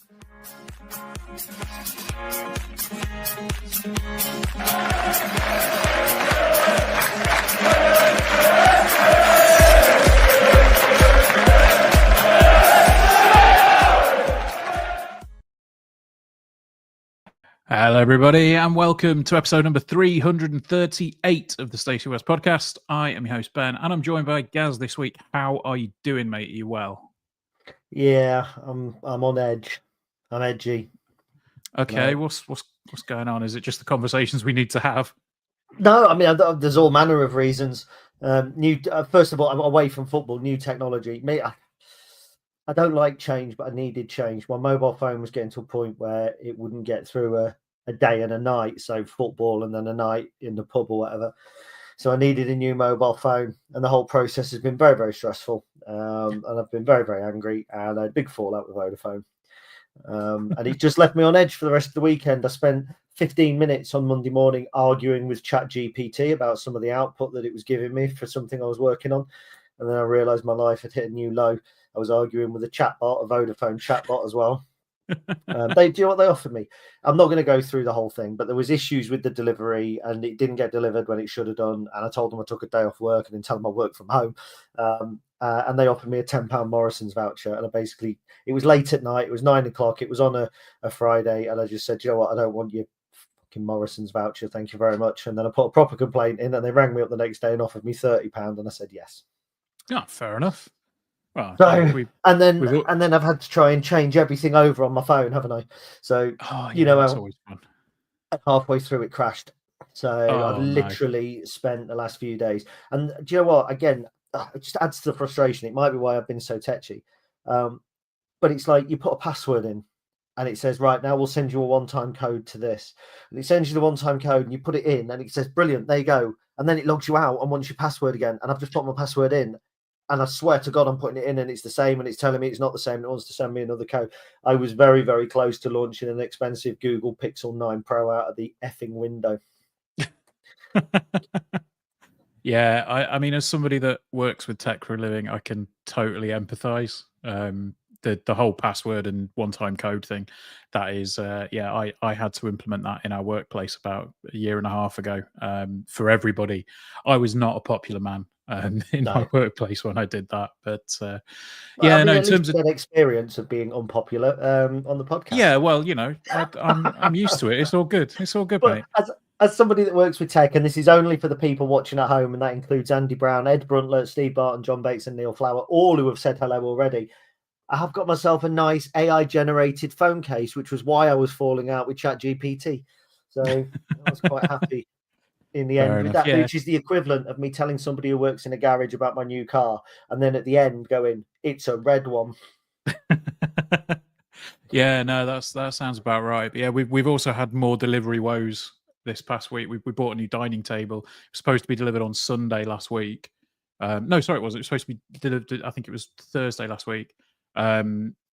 Hello, everybody, and welcome to episode number 338 of the Stacey West podcast. I am your host, Ben, and I'm joined by Gaz this week. How are you doing, mate? Are you well? Yeah, I'm on edge. I'm edgy. Okay, what's going on? Is it just the conversations we need to have? No, I mean, there's all manner of reasons. First of all, I'm away from football, new technology. I don't like change, but I needed change. My mobile phone was getting to a point where it wouldn't get through a day and a night, so football and then a night in the pub or whatever. So I needed a new mobile phone, and the whole process has been very, very stressful. And I've been very, very angry, and I had a big fallout with Vodafone. And it just left me on edge for the rest of the weekend. I spent 15 minutes on Monday morning arguing with ChatGPT about some of the output that it was giving me for something I was working on. And then I realized my life had hit a new low. I was arguing with a chatbot, a Vodafone chatbot as well. Do you know what they offered me? I'm not going to go through the whole thing, but there was issues with the delivery and it didn't get delivered when it should have done. And I told them I took a day off work and then tell them I work from home. And they offered me a £10 Morrison's voucher. And it was late at night. It was 9 o'clock. It was on a Friday. And I just said, you know what? I don't want your fucking Morrison's voucher. Thank you very much. And then I put a proper complaint in and they rang me up the next day and offered me £30. And I said, yes. Yeah, fair enough. Well, and then I've had to try and change everything over on my phone, haven't I? So that's always fun. Halfway through it crashed. So I've literally spent the last few days. And do you know what? Again, it just adds to the frustration. It might be why I've been so tetchy. But it's like you put a password in and it says, right, now we'll send you a one-time code to this. And it sends you the one-time code and you put it in and it says, brilliant, there you go. And then it logs you out and wants your password again. And I've just put my password in. And I swear to God, I'm putting it in and it's the same and it's telling me it's not the same. It wants to send me another code. I was very, very close to launching an expensive Google Pixel 9 Pro out of the effing window. Yeah, I mean, as somebody that works with tech for a living, I can totally empathize. The whole password and one-time code thing, that is, I had to implement that in our workplace about a year and a half ago for everybody. I was not a popular man in my workplace when I did that, but in terms of that experience of being unpopular on the podcast. Yeah, well, I'm used to it. It's all good. It's all good, mate. As somebody that works with tech, and this is only for the people watching at home, and that includes Andy Brown, Ed Bruntler, Steve Barton, John Bates, and Neil Flower, all who have said hello already. I have got myself a nice AI-generated phone case, which was why I was falling out with ChatGPT. So I was quite happy in the end with that, which is the equivalent of me telling somebody who works in a garage about my new car, and then at the end going, "It's a red one." Yeah, no, that sounds about right. But yeah, we've also had more delivery woes this past week. We bought a new dining table. It was supposed to be delivered on Sunday last week. No, sorry, it was supposed to be delivered. I think it was Thursday last week.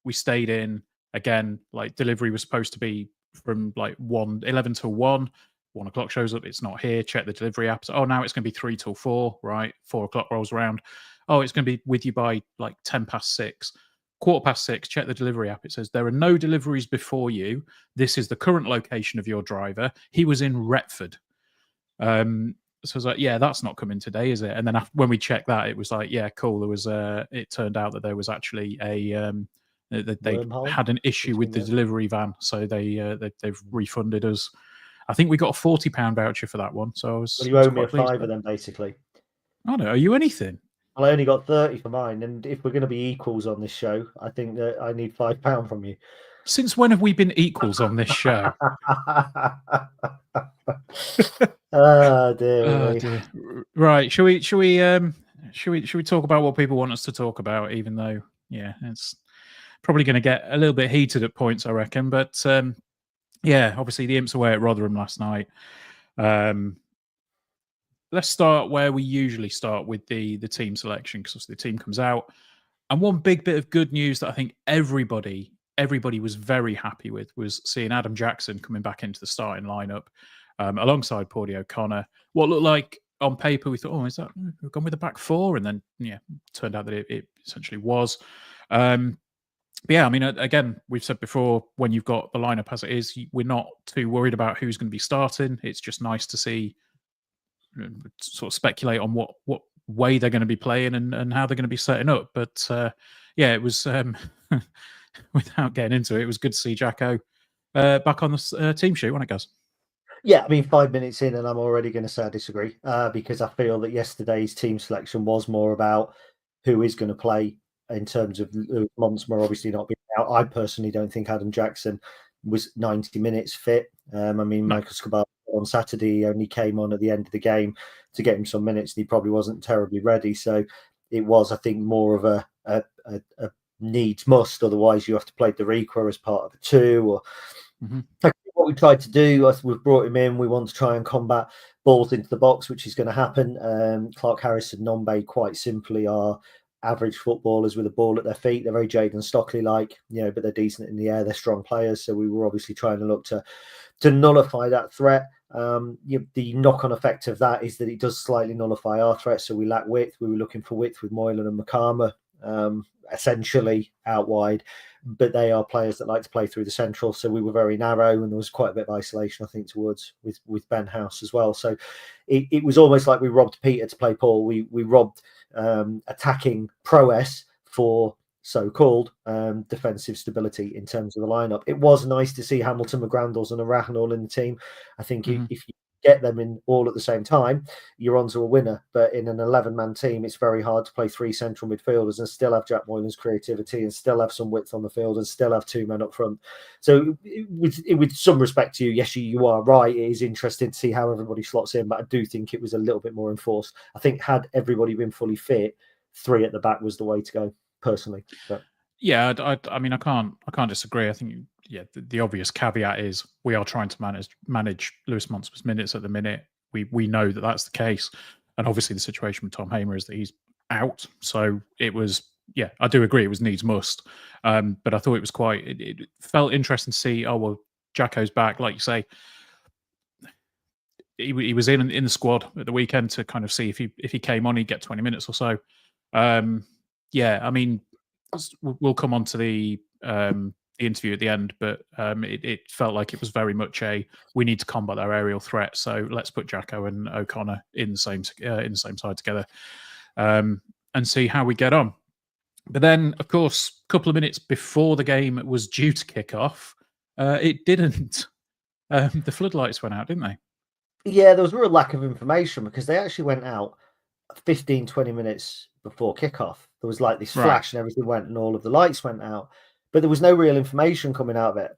We stayed in again. Like delivery was supposed to be from like 11 till 1. 1 o'clock shows up. It's not here. Check the delivery app. So, now it's going to be 3 till 4. Right, 4 o'clock rolls around. Oh, it's going to be with you by like 10 past 6. 6:15, check the delivery app. It says there are no deliveries before you. This is the current location of your driver. He was in Retford. So I was like, yeah, that's not coming today, is it? And then when we checked that, it was like, yeah, cool. There was it turned out that there was actually they had an issue with the delivery van, so they've refunded us. I think we got a £40 voucher for that one. So you owe me a £5 then, basically. I don't owe you anything. Well, I only got 30 for mine, and if we're going to be equals on this show, I think that I need £5 from you. Since when have we been equals on this show? Oh dear. Right, should we talk about what people want us to talk about? Even though, it's probably going to get a little bit heated at points, I reckon. But obviously the Imps away at Rotherham last night. Let's start where we usually start with the team selection, because the team comes out. And one big bit of good news that I think everybody was very happy with was seeing Adam Jackson coming back into the starting lineup alongside Paudie O'Connor. What looked like on paper, we thought, is that we've gone with the back four? And then, turned out that it essentially was. But yeah, I mean, again, we've said before, when you've got the lineup as it is, we're not too worried about who's going to be starting. It's just nice to see, sort of speculate on what way they're going to be playing and how they're going to be setting up. But yeah, it was without getting into it, it was good to see Jacko back on the team sheet, wasn't it, guys? Yeah, I mean, 5 minutes in, and I'm already going to say I disagree because I feel that yesterday's team selection was more about who is going to play in terms of Monsmer obviously not being out. I personally don't think Adam Jackson was 90 minutes fit. I mean, No. Michael Scabar on Saturday only came on at the end of the game to get him some minutes, and he probably wasn't terribly ready. So it was, I think, more of a needs must. Otherwise, you have to play Deriqua as part of the two, or what we tried to do, we've brought him in. We want to try and combat balls into the box, which is going to happen. Clark Harris and Nombe, quite simply, are average footballers with a ball at their feet. They're very Jadon Stockley like, but they're decent in the air. They're strong players. So we were obviously trying to look to nullify that threat. The knock-on effect of that is that it does slightly nullify our threat. So we lack width. We were looking for width with Moylan and Makama, essentially out wide, but they are players that like to play through the central. So we were very narrow, and there was quite a bit of isolation, I think, towards with Ben House as well. So it was almost like we robbed Peter to play Paul. We robbed attacking prowess for so-called defensive stability in terms of the lineup. It was nice to see Hamilton, McGrandles, and Arahan all in the team. I think if you get them in all at the same time, you're onto a winner. But in an 11-man team, it's very hard to play three central midfielders and still have Jack Moylan's creativity and still have some width on the field and still have two men up front. So with some respect to you, yes, you are right. It is interesting to see how everybody slots in, but I do think it was a little bit more enforced. I think had everybody been fully fit, three at the back was the way to go, personally. But yeah, I mean, I can't disagree. I think the obvious caveat is we are trying to manage Lewis Monsmer's minutes at the minute. We know that that's the case, and obviously the situation with Tom Hamer is that he's out. So it was, yeah, I do agree, it was needs must. But I thought it was quite. It felt interesting to see. Oh well, Jacko's back, like you say. He was in the squad at the weekend to kind of see if he came on, he'd get 20 minutes or so. Yeah, I mean, we'll come on to the interview at the end, but it felt like it was very much we need to combat their aerial threat, so let's put Jacko and O'Connor in the same side together and see how we get on. But then, of course, a couple of minutes before the game was due to kick off, it didn't. The floodlights went out, didn't they? Yeah, there was a real lack of information because they actually went out 15, 20 minutes before kickoff. There was like this flash and everything went and all of the lights went out, but there was no real information coming out of it.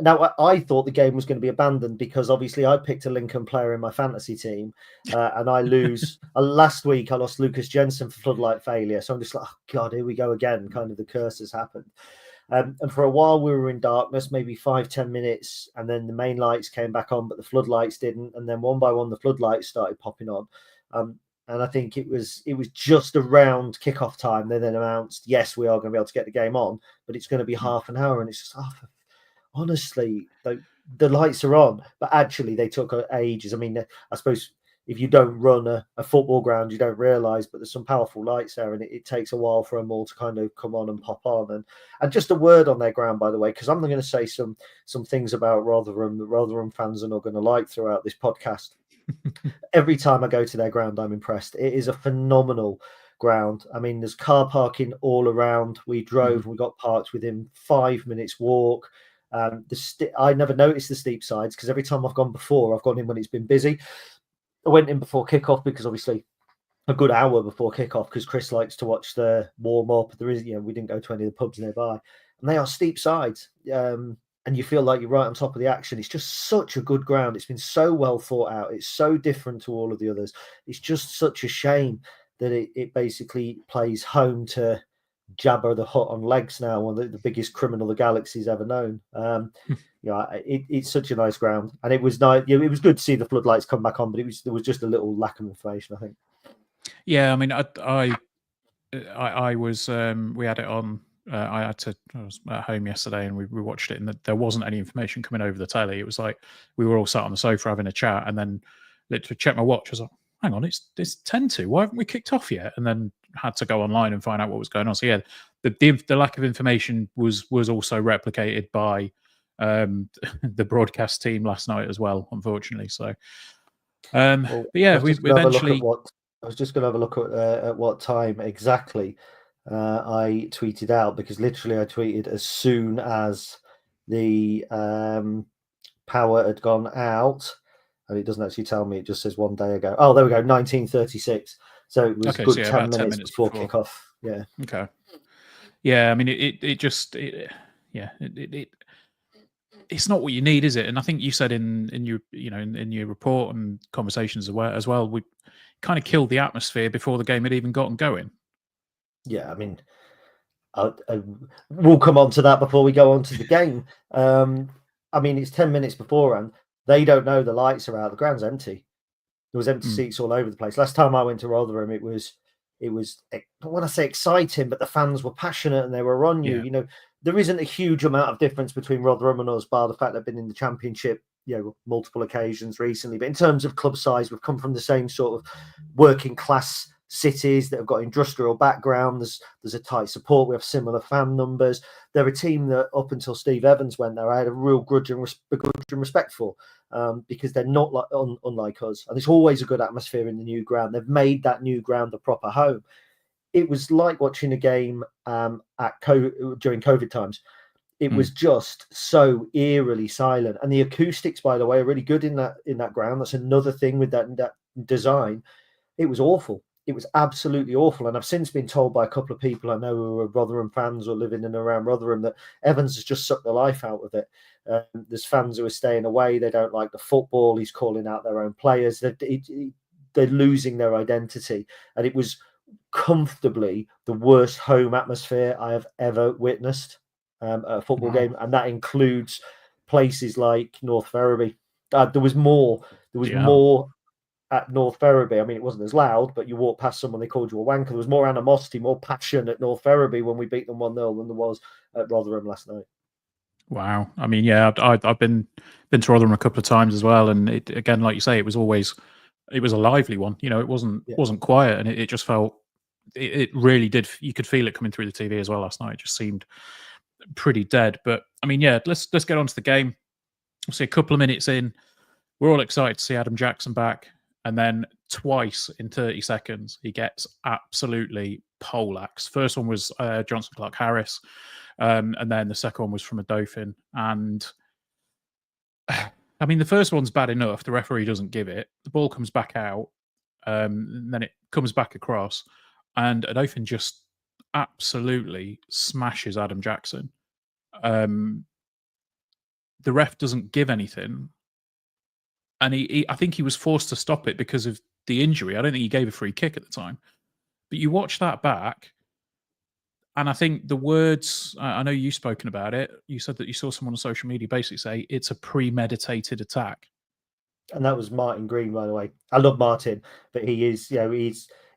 Now, I thought the game was going to be abandoned because obviously I picked a Lincoln player in my fantasy team and I lose. Last week, I lost Lucas Jensen for floodlight failure. So I'm just like, oh, God, here we go again. Kind of the curse has happened. And for a while, we were in darkness, maybe 5-10 minutes, and then the main lights came back on, but the floodlights didn't. And then one by one, the floodlights started popping on. And I think it was just around kickoff time. They then announced, yes, we are going to be able to get the game on, but it's going to be half an hour. And it's just, honestly, the lights are on, but actually they took ages. I mean, I suppose if you don't run a football ground, you don't realise, but there's some powerful lights there, and it takes a while for them all to kind of come on and pop on. And just a word on their ground, by the way, because I'm going to say some things about Rotherham that Rotherham fans are not going to like throughout this podcast. Every time I go to their ground, I'm impressed. It is a phenomenal ground. I mean, there's car parking all around. We drove, we got parked within 5 minutes walk. I never noticed the steep sides because every time I've gone before, I've gone in when it's been busy. I went in before kickoff because obviously a good hour before kickoff because Chris likes to watch the warm up. There is, we didn't go to any of the pubs nearby, and they are steep sides. And you feel like you're right on top of the action. It's just such a good ground. It's been so well thought out. It's so different to all of the others. It's just such a shame that it basically plays home to Jabba the Hutt on legs now, one of the biggest criminal the galaxy's ever known. It's such a nice ground, and it was nice. It was good to see the floodlights come back on, but there was just a little lack of information, I think. Yeah, I mean, I was we had it on. I was at home yesterday and we watched it, and there wasn't any information coming over the telly. It was like we were all sat on the sofa having a chat, and then literally checked my watch. I was like, hang on, it's 10-2. Why haven't we kicked off yet? And then had to go online and find out what was going on. So yeah, the lack of information was also replicated by the broadcast team last night as well, unfortunately. So, but yeah, we eventually. I was just going to have a look at what time exactly I tweeted out, because literally I tweeted as soon as the power had gone out, and it doesn't actually tell me. It just says 1 day ago. Oh, there we go, 19:36. So it was good 10 minutes before kickoff. Yeah. Okay. Yeah, I mean, it's not what you need, is it? And I think you said in your in your report and conversations as well, we kind of killed the atmosphere before the game had even gotten going. Yeah, I mean, we'll come on to that before we go on to the game. I mean, it's 10 minutes beforehand. They don't know the lights are out. The ground's empty. There was empty seats all over the place. Last time I went to Rotherham, it was, I don't want to say exciting, but the fans were passionate and they were on you. Yeah. You know, there isn't a huge amount of difference between Rotherham and us, bar the fact they've been in the Championship, multiple occasions recently. But in terms of club size, we've come from the same sort of working class cities that have got industrial background. There's a tight support. We have similar fan numbers. They're a team that up until Steve Evans went there, I had a real grudge and respect for, because they're not unlike us. And there's always a good atmosphere in the new ground. They've made that new ground the proper home. It was like watching a game during COVID times. It was just so eerily silent. And the acoustics, by the way, are really good in that ground. That's another thing with that design. It was awful. It was absolutely awful. And I've since been told by a couple of people I know who are Rotherham fans or living in and around Rotherham that Evans has just sucked the life out of it. There's fans who are staying away. They don't like the football. He's calling out their own players. They're losing their identity. And it was comfortably the worst home atmosphere I have ever witnessed at a football game. And that includes places like North Ferriby. There was more at North Ferriby. I mean, it wasn't as loud, but you walk past someone, they called you a wanker. There was more animosity, more passion at North Ferriby when we beat them 1-0 than there was at Rotherham last night. Wow. I mean, yeah, I've been to Rotherham a couple of times as well, and it, again, like you say, it was a lively one. It wasn't quiet, and it just felt it really did. You could feel it coming through the TV as well last night. It just seemed pretty dead. But I mean, yeah, let's get on to the game. We'll see a couple of minutes in. We're all excited to see Adam Jackson back. And then twice in 30 seconds, he gets absolutely poleaxed. First one was Johnson Clark Harris, and then the second one was from a Dauphin. And I mean, the first one's bad enough. The referee doesn't give it. The ball comes back out, and then it comes back across, and a Dauphin just absolutely smashes Adam Jackson. The ref doesn't give anything. And I think he was forced to stop it because of the injury. I don't think he gave a free kick at the time. But you watch that back, and I think the words, I know you've spoken about it. You said that you saw someone on social media basically say it's a premeditated attack. And that was Martin Green, by the way. I love Martin, but he is,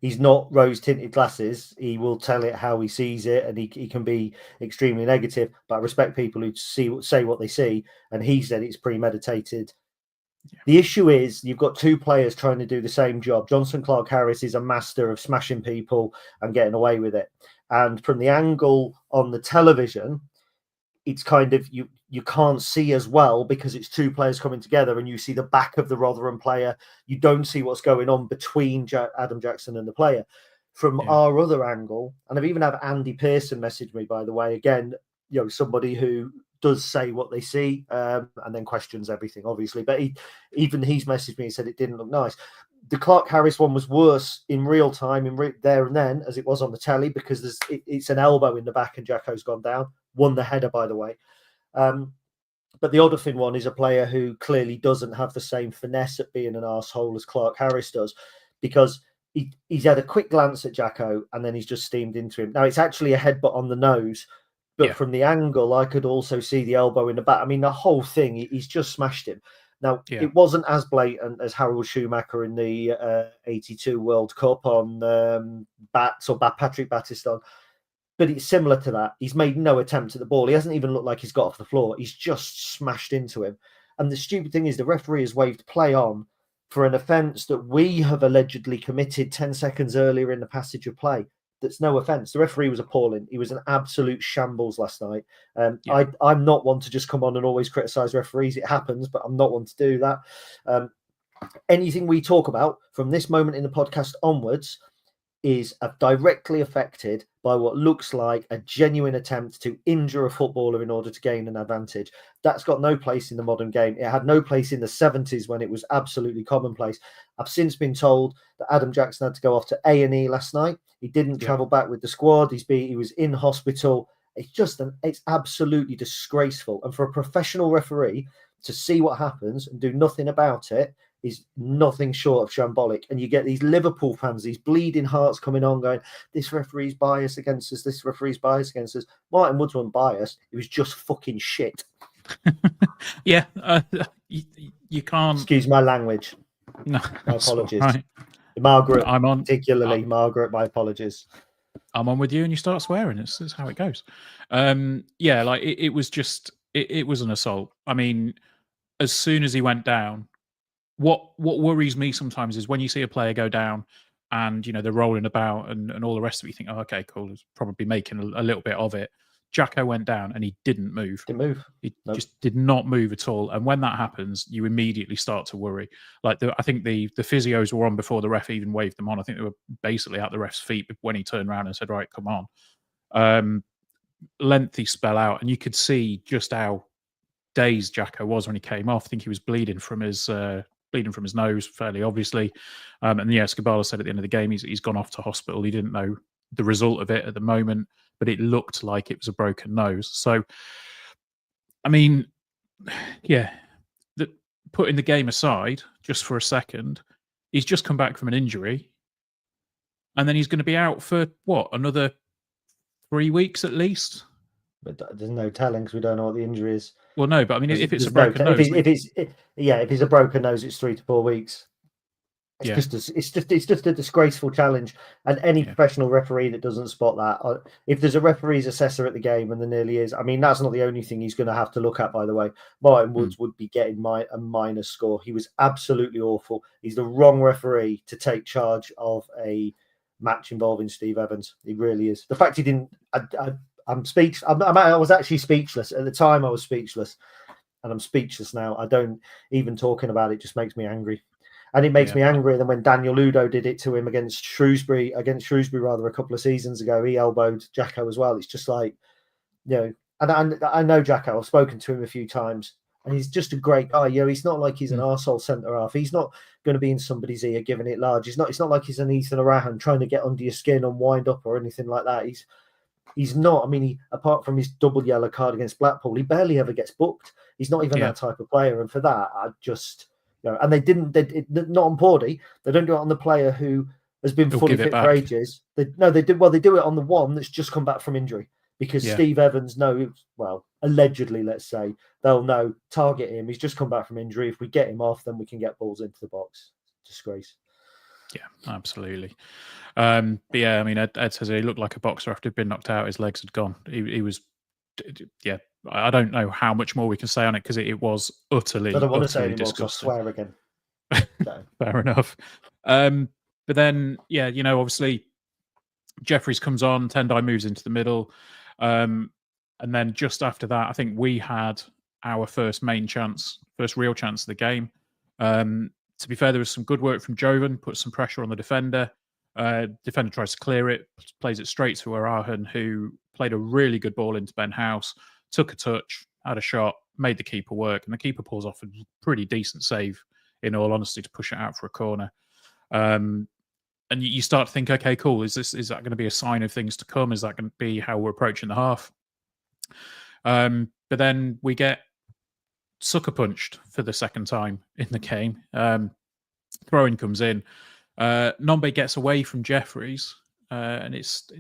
he's not rose-tinted glasses. He will tell it how he sees it, and he can be extremely negative. But I respect people who say what they see, and he said it's premeditated. Yeah. The issue is you've got two players trying to do the same job. Johnson Clark Harris is a master of smashing people and getting away with it. And from the angle on the television, it's kind of you can't see as well because it's two players coming together and you see the back of the Rotherham player. You don't see what's going on between Adam Jackson and the player. From our other angle, and I've even had Andy Pearson message me, by the way, again, somebody who does say what they see and then questions everything, obviously. But he's messaged me and said it didn't look nice. The Clark Harris one was worse in real time, there and then, as it was on the telly, because it's an elbow in the back and Jacko's gone down. Won the header, by the way. But the Oderfin one is a player who clearly doesn't have the same finesse at being an arsehole as Clark Harris does, because he's had a quick glance at Jacko and then he's just steamed into him. Now, it's actually a headbutt on the nose, but from the angle, I could also see the elbow in the back. I mean, the whole thing, he's just smashed him. Now, it wasn't as blatant as Harold Schumacher in the 82 World Cup on Patrick Battiston, but it's similar to that. He's made no attempt at the ball. He hasn't even looked like he's got off the floor. He's just smashed into him. And the stupid thing is the referee has waved play on for an offence that we have allegedly committed 10 seconds earlier in the passage of play. That's no offence. The referee was appalling. He was an absolute shambles last night. I'm not one to just come on and always criticise referees. It happens, but I'm not one to do that. Anything we talk about from this moment in the podcast onwards is directly affected by what looks like a genuine attempt to injure a footballer in order to gain an advantage. That's got no place in the modern game. It had no place in the 70s when it was absolutely commonplace. I've since been told that Adam Jackson had to go off to A&E last night. He didn't travel back with the squad. He was in hospital. It's absolutely disgraceful. And for a professional referee to see what happens and do nothing about it is nothing short of shambolic. And you get these Liverpool fans, these bleeding hearts coming on going, this referee's biased against us, this referee's biased against us. Martin Woods wasn't biased. He was just fucking shit. You can't... Excuse my language. No, my apologies. Right. Margaret, particularly. Margaret, my apologies. I'm on with you and you start swearing. It's how it goes. It was just... It was an assault. I mean, as soon as he went down, what worries me sometimes is when you see a player go down and, they're rolling about and all the rest of it, you think, oh, okay, cool, he's probably making a little bit of it. Jacko went down and he didn't move. He just did not move at all. And when that happens, you immediately start to worry. I think the physios were on before the ref even waved them on. I think they were basically at the ref's feet when he turned around and said, right, come on. Lengthy spell out. And you could see just how dazed Jacko was when he came off. I think he was bleeding from his nose, fairly obviously. And Skabala said at the end of the game, he's gone off to hospital. He didn't know the result of it at the moment, but it looked like it was a broken nose. So, I mean, putting the game aside just for a second, he's just come back from an injury, and then he's going to be out for another 3 weeks at least. But there's no telling because we don't know what the injury is. Well, no, but I mean, if it's a broken nose, if it's a broken nose, it's 3 to 4 weeks. It's just a disgraceful challenge. And any professional referee that doesn't spot that, if there's a referee's assessor at the game, and there nearly is, I mean, that's not the only thing he's going to have to look at. By the way, Martin Woods would be getting a minus score. He was absolutely awful. He's the wrong referee to take charge of a match involving Steve Evans. He really is. The fact he didn't. I'm speechless. I was actually speechless at the time. I was speechless, and I'm speechless now. I don't even talking about it just makes me angry, and it makes me angrier than when Daniel Ludo did it to him against Shrewsbury rather a couple of seasons ago. He elbowed Jacko as well. It's just like, and I know Jacko. I've spoken to him a few times, and he's just a great guy. He's not like he's an arsehole centre half. He's not going to be in somebody's ear giving it large. It's not like he's an Ethan Arahan trying to get under your skin and wind up or anything like that. He's not. I mean, apart from his double yellow card against Blackpool, he barely ever gets booked. He's not even that type of player. And for that, I just, and they not on Pordy. They don't do it on the player who has been fully fit for ages. They do it on the one that's just come back from injury because Steve Evans knows, allegedly, let's say, they'll know, target him. He's just come back from injury. If we get him off, then we can get balls into the box. Disgrace. Yeah, absolutely. I mean, Ed says he looked like a boxer after he'd been knocked out. His legs had gone. He was, I don't know how much more we can say on it because it was utterly, I don't want to say anymore disgusting. I'll swear again. No. Fair enough. But then, obviously, Jeffries comes on, Tendai moves into the middle. And then just after that, I think we had our first real chance of the game. To be fair, there was some good work from Jovan, put some pressure on the defender. Defender tries to clear it, plays it straight to Arahan, who played a really good ball into Ben House, took a touch, had a shot, made the keeper work, and the keeper pulls off a pretty decent save, in all honesty, to push it out for a corner. And you start to think, okay, cool, is that going to be a sign of things to come? Is that going to be how we're approaching the half? But then we get sucker punched for the second time in the game. Throw-in comes in. Nombe gets away from Jeffries, and it's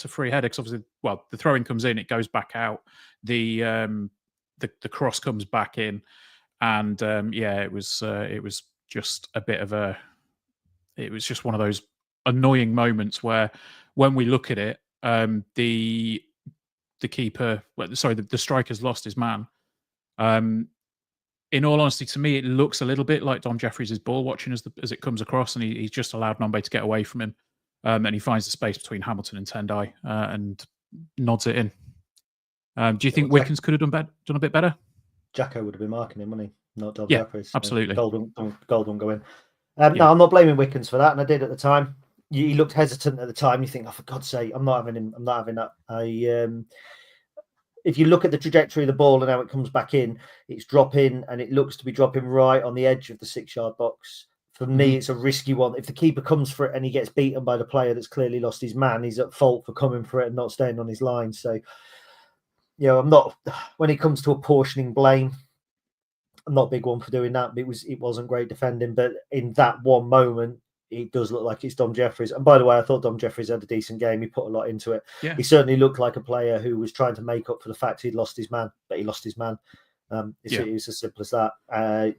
a free header. Because obviously, the throw-in comes in, it goes back out. The cross comes back in, and it was just a bit of a. It was just one of those annoying moments where, when we look at it, the striker's lost his man. in all honesty, to me, it looks a little bit like Dom Jeffries' ball watching as it comes across, and he's just allowed Nombe to get away from him, and he finds the space between Hamilton and Tendai and nods it in. Do you think Wickens could have done a bit better? Jacko would have been marking him, wouldn't he? Not Dom Jeffries. Absolutely. Gold won't go in. No, I'm not blaming Wickens for that, and I did at the time. He looked hesitant at the time. You think, oh, for God's sake, I'm not having him. I'm not having that. If you look at the trajectory of the ball and how it comes back in, it's dropping, and it looks to be dropping right on the edge of the 6-yard box. For me, it's a risky one. If the keeper comes for it and he gets beaten by the player that's clearly lost his man, he's at fault for coming for it and not staying on his line. So, I'm not. When it comes to apportioning blame, I'm not a big one for doing that. It wasn't great defending, but in that one moment, it does look like it's Dom Jeffries. And by the way, I thought Dom Jeffries had a decent game. He put a lot into it. Yeah. He certainly looked like a player who was trying to make up for the fact he'd lost his man, but he lost his man. It's as simple as that.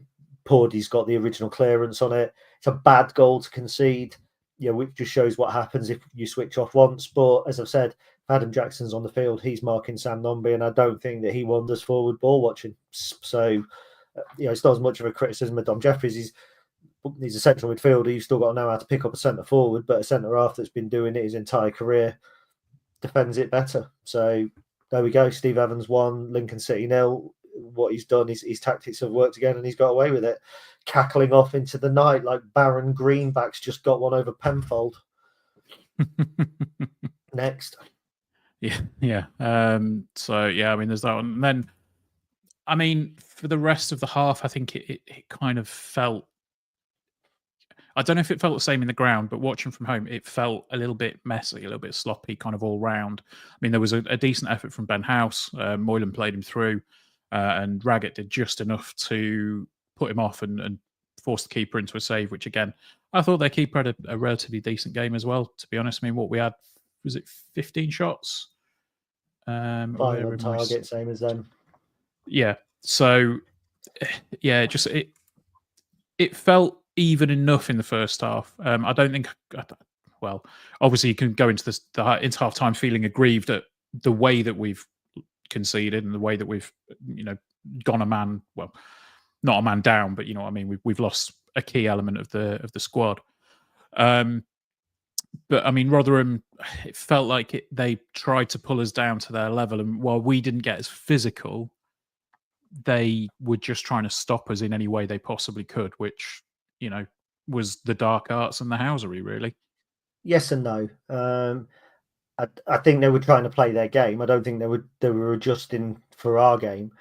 Pordy's got the original clearance on it. It's a bad goal to concede, which just shows what happens if you switch off once. But as I've said, if Adam Jackson's on the field, he's marking Sam Nombe, and I don't think that he wanders forward ball watching. So, it's not as much of a criticism of Dom Jeffries. He's a central midfielder. You've still got to know how to pick up a centre forward, but a centre half that's been doing it his entire career defends it better. So there we go. Steve Evans 1, Lincoln City 0. What he's done, his tactics have worked again, and he's got away with it, cackling off into the night like Baron Greenback's just got one over Penfold. Next. Yeah. So yeah, I mean, there's that one. And then, I mean, for the rest of the half, I think it kind of felt. I don't know if it felt the same in the ground, but watching from home, it felt a little bit messy, a little bit sloppy, kind of all round. I mean, there was a decent effort from Ben House. Moylan played him through, and Raggett did just enough to put him off and force the keeper into a save, which, again, I thought their keeper had a relatively decent game as well, to be honest. I mean, what we had, was it 15 shots? 5 on target, same as them. Yeah. So, yeah, it felt even enough in the first half. I don't think. Well, obviously, you can go into into half time feeling aggrieved at the way that we've conceded and the way that we've, gone a man. Well, not a man down, but you know what I mean. We've lost a key element of the squad. But I mean, Rotherham, it felt like they tried to pull us down to their level, and while we didn't get as physical, they were just trying to stop us in any way they possibly could, which, was the dark arts and the housery, really. Yes and no. I think they were trying to play their game. I don't think they were adjusting for our game.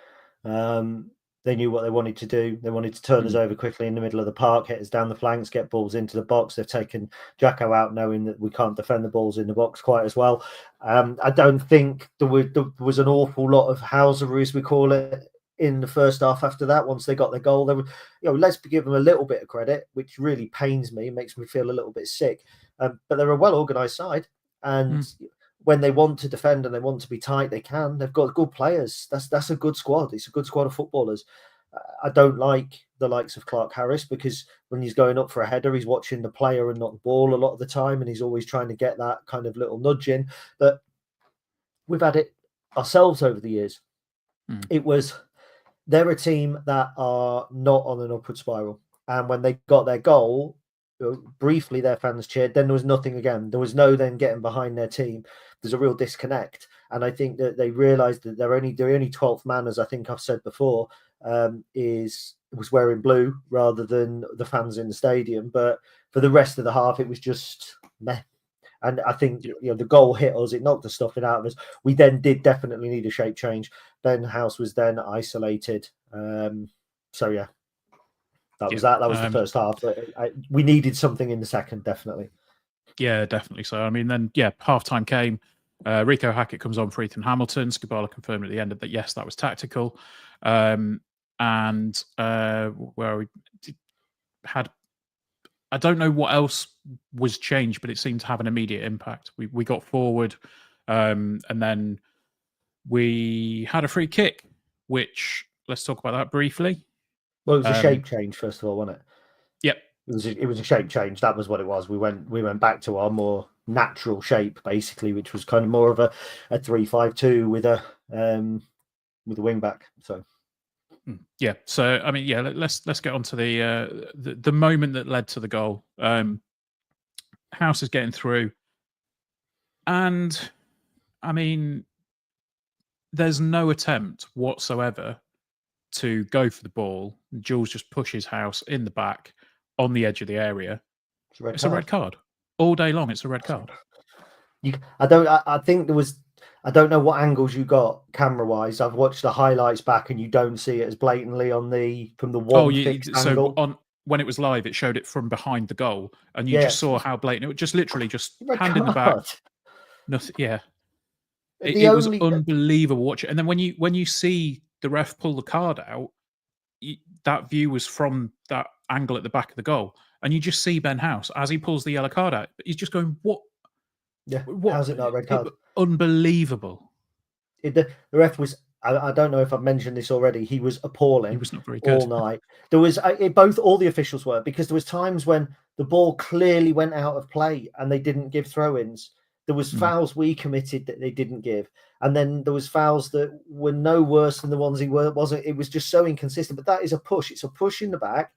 They knew what they wanted to do. They wanted to turn us over quickly in the middle of the park, hit us down the flanks, get balls into the box. They've taken Jacko out, knowing that we can't defend the balls in the box quite as well. I don't think there was an awful lot of housery, as we call it, in the first half. After that, once they got their goal, they were, let's give them a little bit of credit, which really pains me, makes me feel a little bit sick. But they're a well-organised side, and when they want to defend and they want to be tight, they can. They've got good players. That's a good squad. It's a good squad of footballers. I don't like the likes of Clark Harris, because when he's going up for a header, he's watching the player and not the ball a lot of the time, and he's always trying to get that kind of little nudge in. But we've had it ourselves over the years. They're a team that are not on an upward spiral. And when they got their goal, briefly their fans cheered. Then there was nothing again. There was no then getting behind their team. There's a real disconnect. And I think that they realised that they're only 12th man, as I think I've said before, was wearing blue rather than the fans in the stadium. But for the rest of the half, it was just meh. And I think the goal hit us. It knocked the stuffing out of us. We then did definitely need a shape change. Ben House was then isolated. So yeah, that was that. That was the first half. We needed something in the second, definitely. Yeah, definitely. So I mean, then half time came. Rico Hackett comes on for Ethan Hamilton. Skubala confirmed at the end that yes, that was tactical. And where we had. I don't know what else was changed, but it seemed to have an immediate impact. We got forward, and then we had a free kick, which, let's talk about that briefly. Well, it was a shape change, first of all, wasn't it? Yep. It was a shape change. That was what it was. We went back to our more natural shape, basically, which was kind of more of a 3-5-2 with a wing back. So Yeah. So I mean, yeah. Let's get on to the moment that led to the goal. House is getting through, and I mean, there's no attempt whatsoever to go for the ball. Jules just pushes House in the back on the edge of the area. It's a red It's a red card all day long. It's a red card. I think there was. I don't know what angles you got camera wise. I've watched the highlights back, and you don't see it as blatantly from the one fixed angle. So when it was live, it showed it from behind the goal, and you Yeah, just saw how blatant it was. Just literally, just red hand in the back. card. Nothing. Yeah, The it was only unbelievable. Watch it, and then when you see the ref pull the card out, that view was from that angle at the back of the goal, and you just see Ben House as he pulls the yellow card out. He's just going, "What? yeah, What? how's it not a red card? Unbelievable." The ref was. I don't know if I've mentioned this already. He was appalling. He was not very good all night. There was all the officials were, because there was times when the ball clearly went out of play and they didn't give throw-ins. There was fouls we committed that they didn't give, and then there was fouls that were no worse than the ones he wasn't. It was just so inconsistent. But that is a push. It's a push in the back.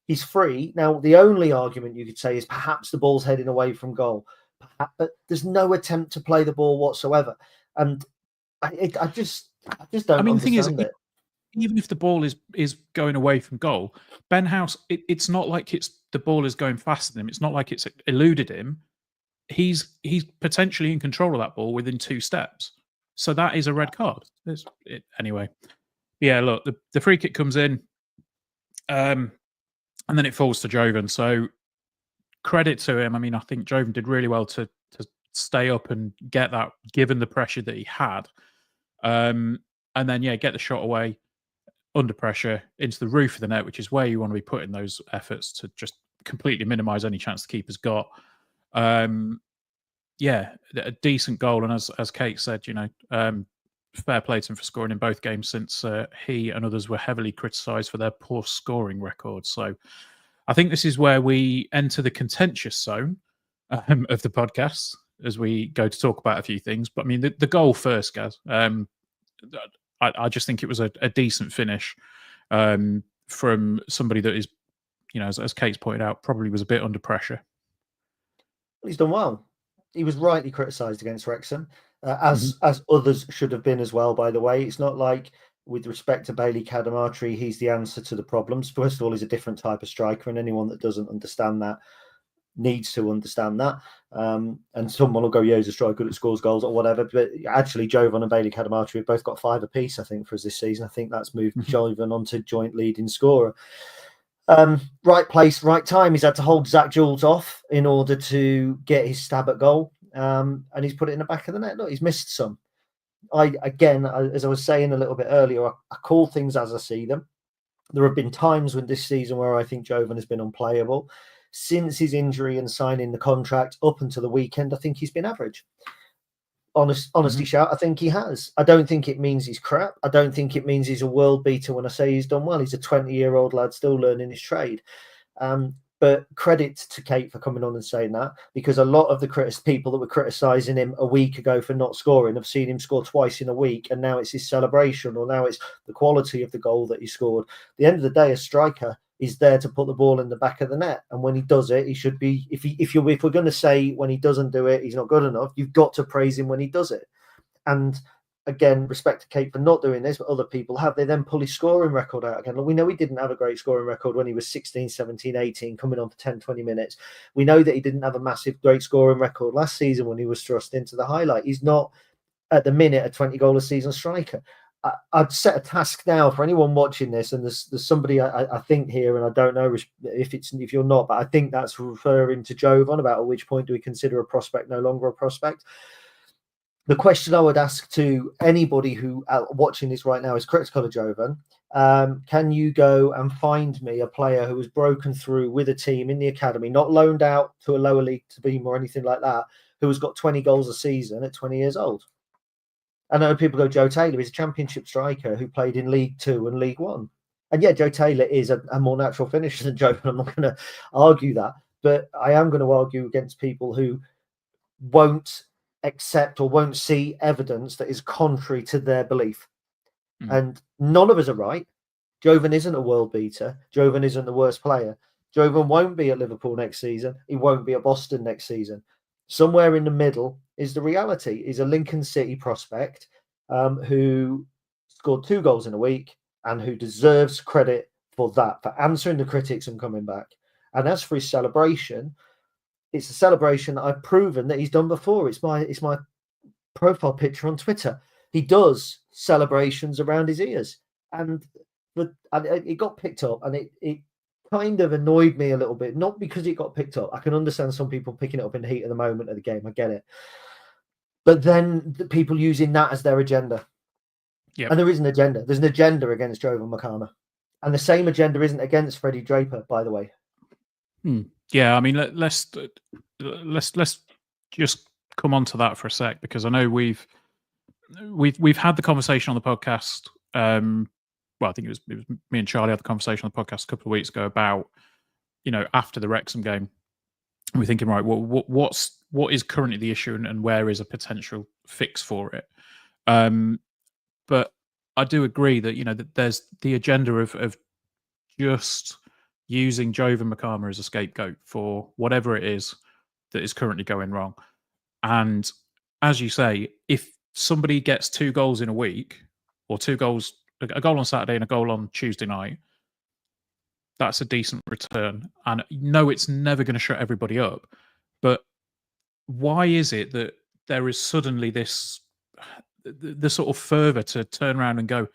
He's free now. The only argument you could say is perhaps the ball's heading away from goal, but there's no attempt to play the ball whatsoever, and I just don't. I mean, the thing is, it. even if the ball is going away from goal, Ben House, it's not like the ball is going faster than him. It's not like it's eluded him. He's potentially in control of that ball within 2 steps. So that is a red card. Anyway. Yeah, look, the free kick comes in, and then it falls to Jovan. So credit to him. I mean, I think Jovan did really well to stay up and get that, given the pressure that he had. And then, get the shot away under pressure into the roof of the net, which is where you want to be putting those efforts to just completely minimise any chance the keeper's got. A decent goal. And as Kate said, fair play to him for scoring in both games, since he and others were heavily criticised for their poor scoring record. So I think this is where we enter the contentious zone of the podcast as we go to talk about a few things. But I mean, the goal first, Gaz. I just think it was a decent finish from somebody that is, as Kate's pointed out, probably was a bit under pressure. He's done well. He was rightly criticised against Wrexham, as others should have been as well, by the way. It's not like, with respect to Bailey Cadamartri, he's the answer to the problems. First of all, he's a different type of striker, and anyone that doesn't understand that needs to understand that. And someone will go, yeah, he's a striker that scores goals or whatever. But actually, Jovan and Bailey Cadamartri have both got 5 apiece, I think, for us this season. I think that's moved Jovan onto joint leading scorer. Right place, right time. He's had to hold Zach Jules off in order to get his stab at goal. And he's put it in the back of the net. Look, he's missed some. As I was saying a little bit earlier, I call things as I see them. There have been times when this season where I think Jovan has been unplayable. Since his injury and signing the contract up until the weekend, I think he's been average. Honesty shout, I think he has. I don't think it means he's crap. I don't think it means he's a world beater when I say he's done well. He's a 20-year-old lad still learning his trade. But credit to Kate for coming on and saying that, because a lot of the people that were criticising him a week ago for not scoring have seen him score twice in a week, and now it's his celebration, or now it's the quality of the goal that he scored. At the end of the day, a striker is there to put the ball in the back of the net, and when he does it, he should be. If we're going to say when he doesn't do it, he's not good enough, you've got to praise him when he does it. And again, respect to Kate for not doing this, but other people have. They then pull his scoring record out again. We know he didn't have a great scoring record when he was 16, 17, 18, coming on for 10, 20 minutes. We know that he didn't have a massive, great scoring record last season when he was thrust into the highlight. He's not, at the minute, a 20-goal-a-season striker. I'd set a task now for anyone watching this, and there's somebody I think here, and I don't know if you're not, but I think that's referring to Jovan about at which point do we consider a prospect no longer a prospect. The question I would ask to anybody who watching this right now is critical of Jovan. Can you go and find me a player who has broken through with a team in the academy, not loaned out to a lower league team or anything like that, who has got 20 goals a season at 20 years old? I know people go, Joe Taylor. He's a championship striker who played in League Two and League One. And yeah, Joe Taylor is a more natural finisher than Jovan. I'm not going to argue that. But I am going to argue against people who won't accept or won't see evidence that is contrary to their belief. And none of us are right. Jovan isn't a world beater. Jovan isn't the worst player. Jovan won't be at Liverpool next season. He won't be at Boston next season. Somewhere in the middle is the reality. He's a Lincoln City prospect who scored 2 goals in a week and who deserves credit for that, for answering the critics and coming back. And as for his celebration, it's a celebration that I've proven that he's done before. It's my profile picture on Twitter. He does celebrations around his ears, and it got picked up, and it kind of annoyed me a little bit. Not because it got picked up. I can understand some people picking it up in the heat of the moment of the game. I get it, but then the people using that as their agenda. Yep. And there is an agenda. There's an agenda against Jovan Makama, and the same agenda isn't against Freddie Draper, by the way. Yeah, I mean, let's just come on to that for a sec, because I know we've had the conversation on the podcast. Well, I think it was me and Charlie had the conversation on the podcast a couple of weeks ago about, after the Wrexham game, we're thinking, right, what is currently the issue and where is a potential fix for it? But I do agree that that there's the agenda of just using Jovan Makama as a scapegoat for whatever it is that is currently going wrong. And as you say, if somebody gets 2 goals in a week, or 2 goals, a goal on Saturday and a goal on Tuesday night, that's a decent return. And no, it's never going to shut everybody up. But why is it that there is suddenly this the sort of fervour to turn around and go,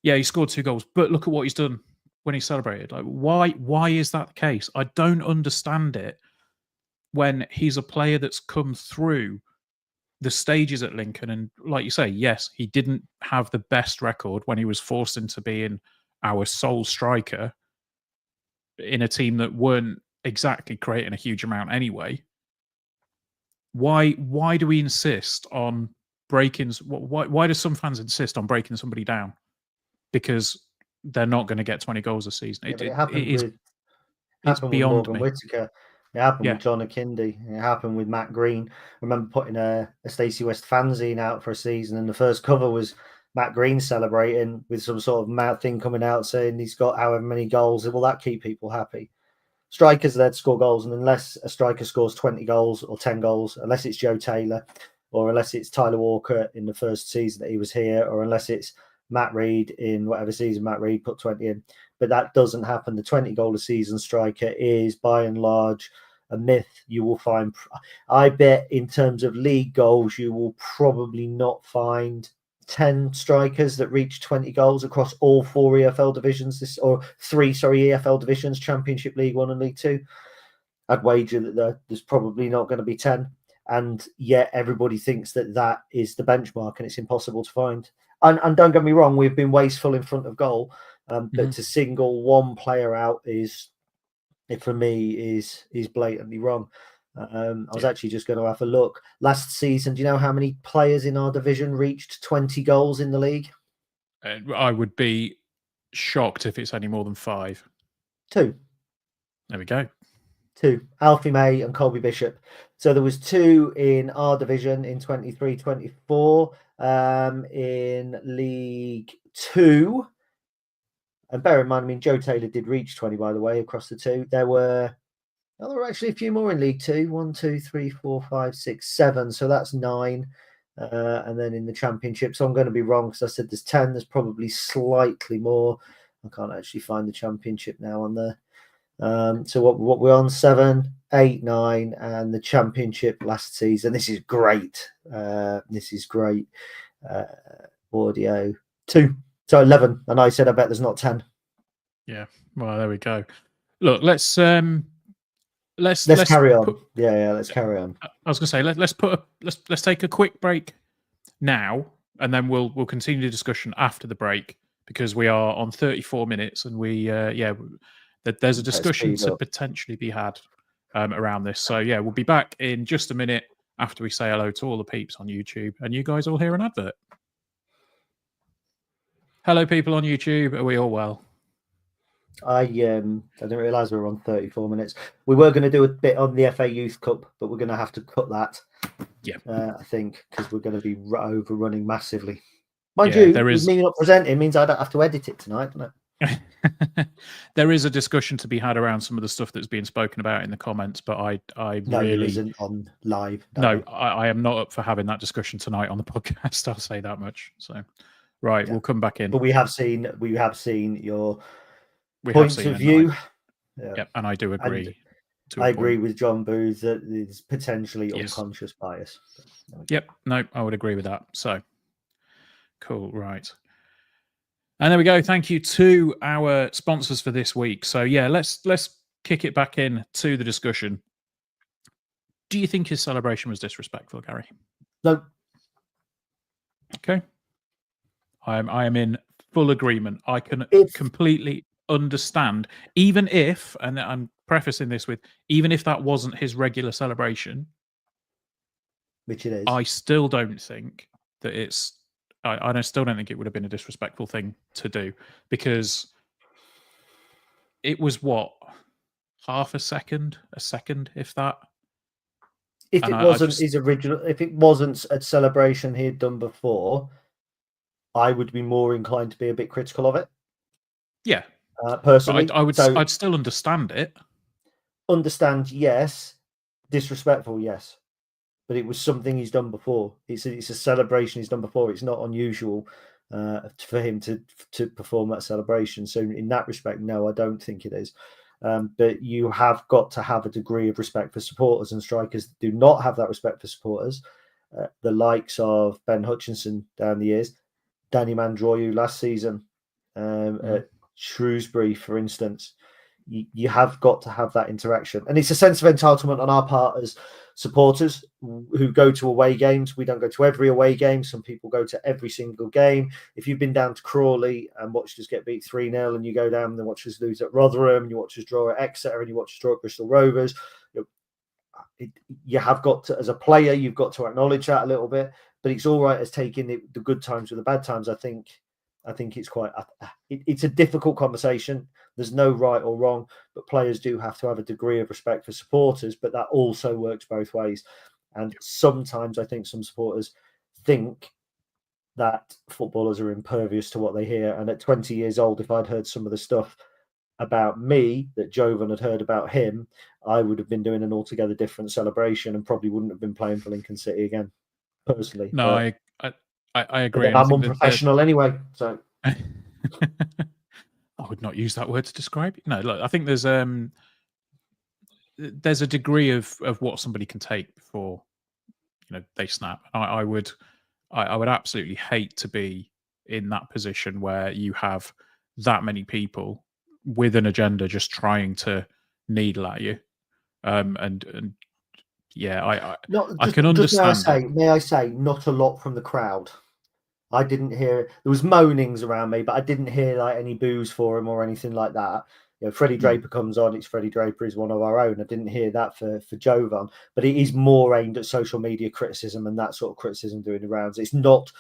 yeah, he scored 2 goals, but look at what he's done when he celebrated? Like, why is that the case? I don't understand it when he's a player that's come through the stages at Lincoln. And like you say, yes, he didn't have the best record when he was forced into being our sole striker in a team that weren't exactly creating a huge amount anyway. Why do we insist on breaking? Why do some fans insist on breaking somebody down because they're not going to get 20 goals a season? Yeah, it happened with beyond Morgan me. Whittaker. It happened with John Akindi. It happened with Matt Green. I remember putting a Stacey West fanzine out for a season, and the first cover was Matt Green celebrating with some sort of mad thing coming out saying he's got however many goals. Will that keep people happy? Strikers are there to score goals, and unless a striker scores 20 goals or 10 goals, unless it's Joe Taylor, or unless it's Tyler Walker in the first season that he was here, or unless it's Matt Reed in whatever season Matt Reed put 20 in. But that doesn't happen. The 20 goal a season striker is by and large a myth. You will find, I bet in terms of league goals, you will probably not find 10 strikers that reach 20 goals across all 4 EFL divisions, 3 EFL divisions, Championship, League 1 and League 2. I'd wager that there's probably not going to be 10. And yet everybody thinks that is the benchmark, and it's impossible to find. And don't get me wrong, we've been wasteful in front of goal, but to single one player out is blatantly wrong. I was actually just going to have a look. Last season, do you know how many players in our division reached 20 goals in the league? I would be shocked if it's any more than 5. 2. There we go. 2. Alfie May and Colby Bishop. So there was 2 in our division in 23-24. In League 2. And bear in mind, Joe Taylor did reach 20, by the way, across the 2. There were actually a few more in League 2. 1, 2, 3, 4, 5, 6, 7. So that's 9. And then in the Championship, so I'm going to be wrong because I said there's 10. There's probably slightly more. I can't actually find the Championship now on there. So what we're on 7, 8, 9, and the Championship last season. This is great. Audio 2. So 11, and I said I bet there's not 10. Yeah, well, there we go. Look, let's carry on. Let's carry on. I was going to say let's take a quick break now, and then we'll continue the discussion after the break, because we are on 34 minutes, and there's a discussion to potentially be had around this. So yeah, we'll be back in just a minute after we say hello to all the peeps on YouTube, and you guys all hear an advert. Hello, people on YouTube. Are we all well? I didn't realise we were on 34 minutes. We were going to do a bit on the FA Youth Cup, but we're going to have to cut that. Yeah, I think, because we're going to be overrunning massively. Mind you, me not presenting means I don't have to edit it tonight, doesn't it? There is a discussion to be had around some of the stuff that's being spoken about in the comments, but I No, really there isn't on live. no, I am not up for having that discussion tonight on the podcast. I'll say that much. So, right, we'll come back in. But we have seen your We have points seen of view. Yep, and I do agree. I agree with John Booth that there's potentially unconscious bias. Yep, no, I would agree with that. So, cool, right. And there we go. Thank you to our sponsors for this week. So yeah, let's kick it back in to the discussion. Do you think his celebration was disrespectful, Gary? No. Okay. I am in full agreement. I can completely understand, even if, and I'm prefacing this with, even if that wasn't his regular celebration, which it is, I still don't think that it's. I still don't think it would have been a disrespectful thing to do, because it was what, half a second, if that. If it wasn't his original, if it wasn't a celebration he had done before, I would be more inclined to be a bit critical of it. Yeah, personally, I'd still understand it. Understand, yes. Disrespectful, yes. But it was something he's done before. It's a celebration he's done before. It's not unusual for him to perform that celebration. So in that respect, no, I don't think it is. But you have got to have a degree of respect for supporters, and strikers do not have that respect for supporters. The likes of Ben Hutchinson down the years, Danny Mandroyu last season, at Shrewsbury, for instance. You have got to have that interaction, and it's a sense of entitlement on our part as supporters who go to away games. We don't go to every away game. Some people go to every single game. If you've been down to Crawley and watched us get beat 3-0, and you go down and watch us lose at Rotherham, and you watch us draw at Exeter, and you watch us draw at Bristol Rovers, you have got to, as a player, you've got to acknowledge that a little bit. But it's all right as taking the good times with the bad times. I think it's quite. It's a difficult conversation. There's no right or wrong, but players do have to have a degree of respect for supporters. But that also works both ways. And sometimes I think some supporters think that footballers are impervious to what they hear. And at 20 years old, if I'd heard some of the stuff about me that Jovan had heard about him, I would have been doing an altogether different celebration and probably wouldn't have been playing for Lincoln City again, personally. No, I agree. I'm unprofessional anyway, so I would not use that word to describe it. No, look, I think there's a degree of what somebody can take before they snap. I would absolutely hate to be in that position where you have that many people with an agenda just trying to needle at you. And yeah, I can understand. May I say, not a lot from the crowd. I didn't hear, there was moanings around me, but I didn't hear like any boos for him or anything like that. Freddie Draper comes on, it's Freddie Draper is one of our own. I didn't hear that for Jovan, but it is more aimed at social media criticism and that sort of criticism doing the rounds. It's not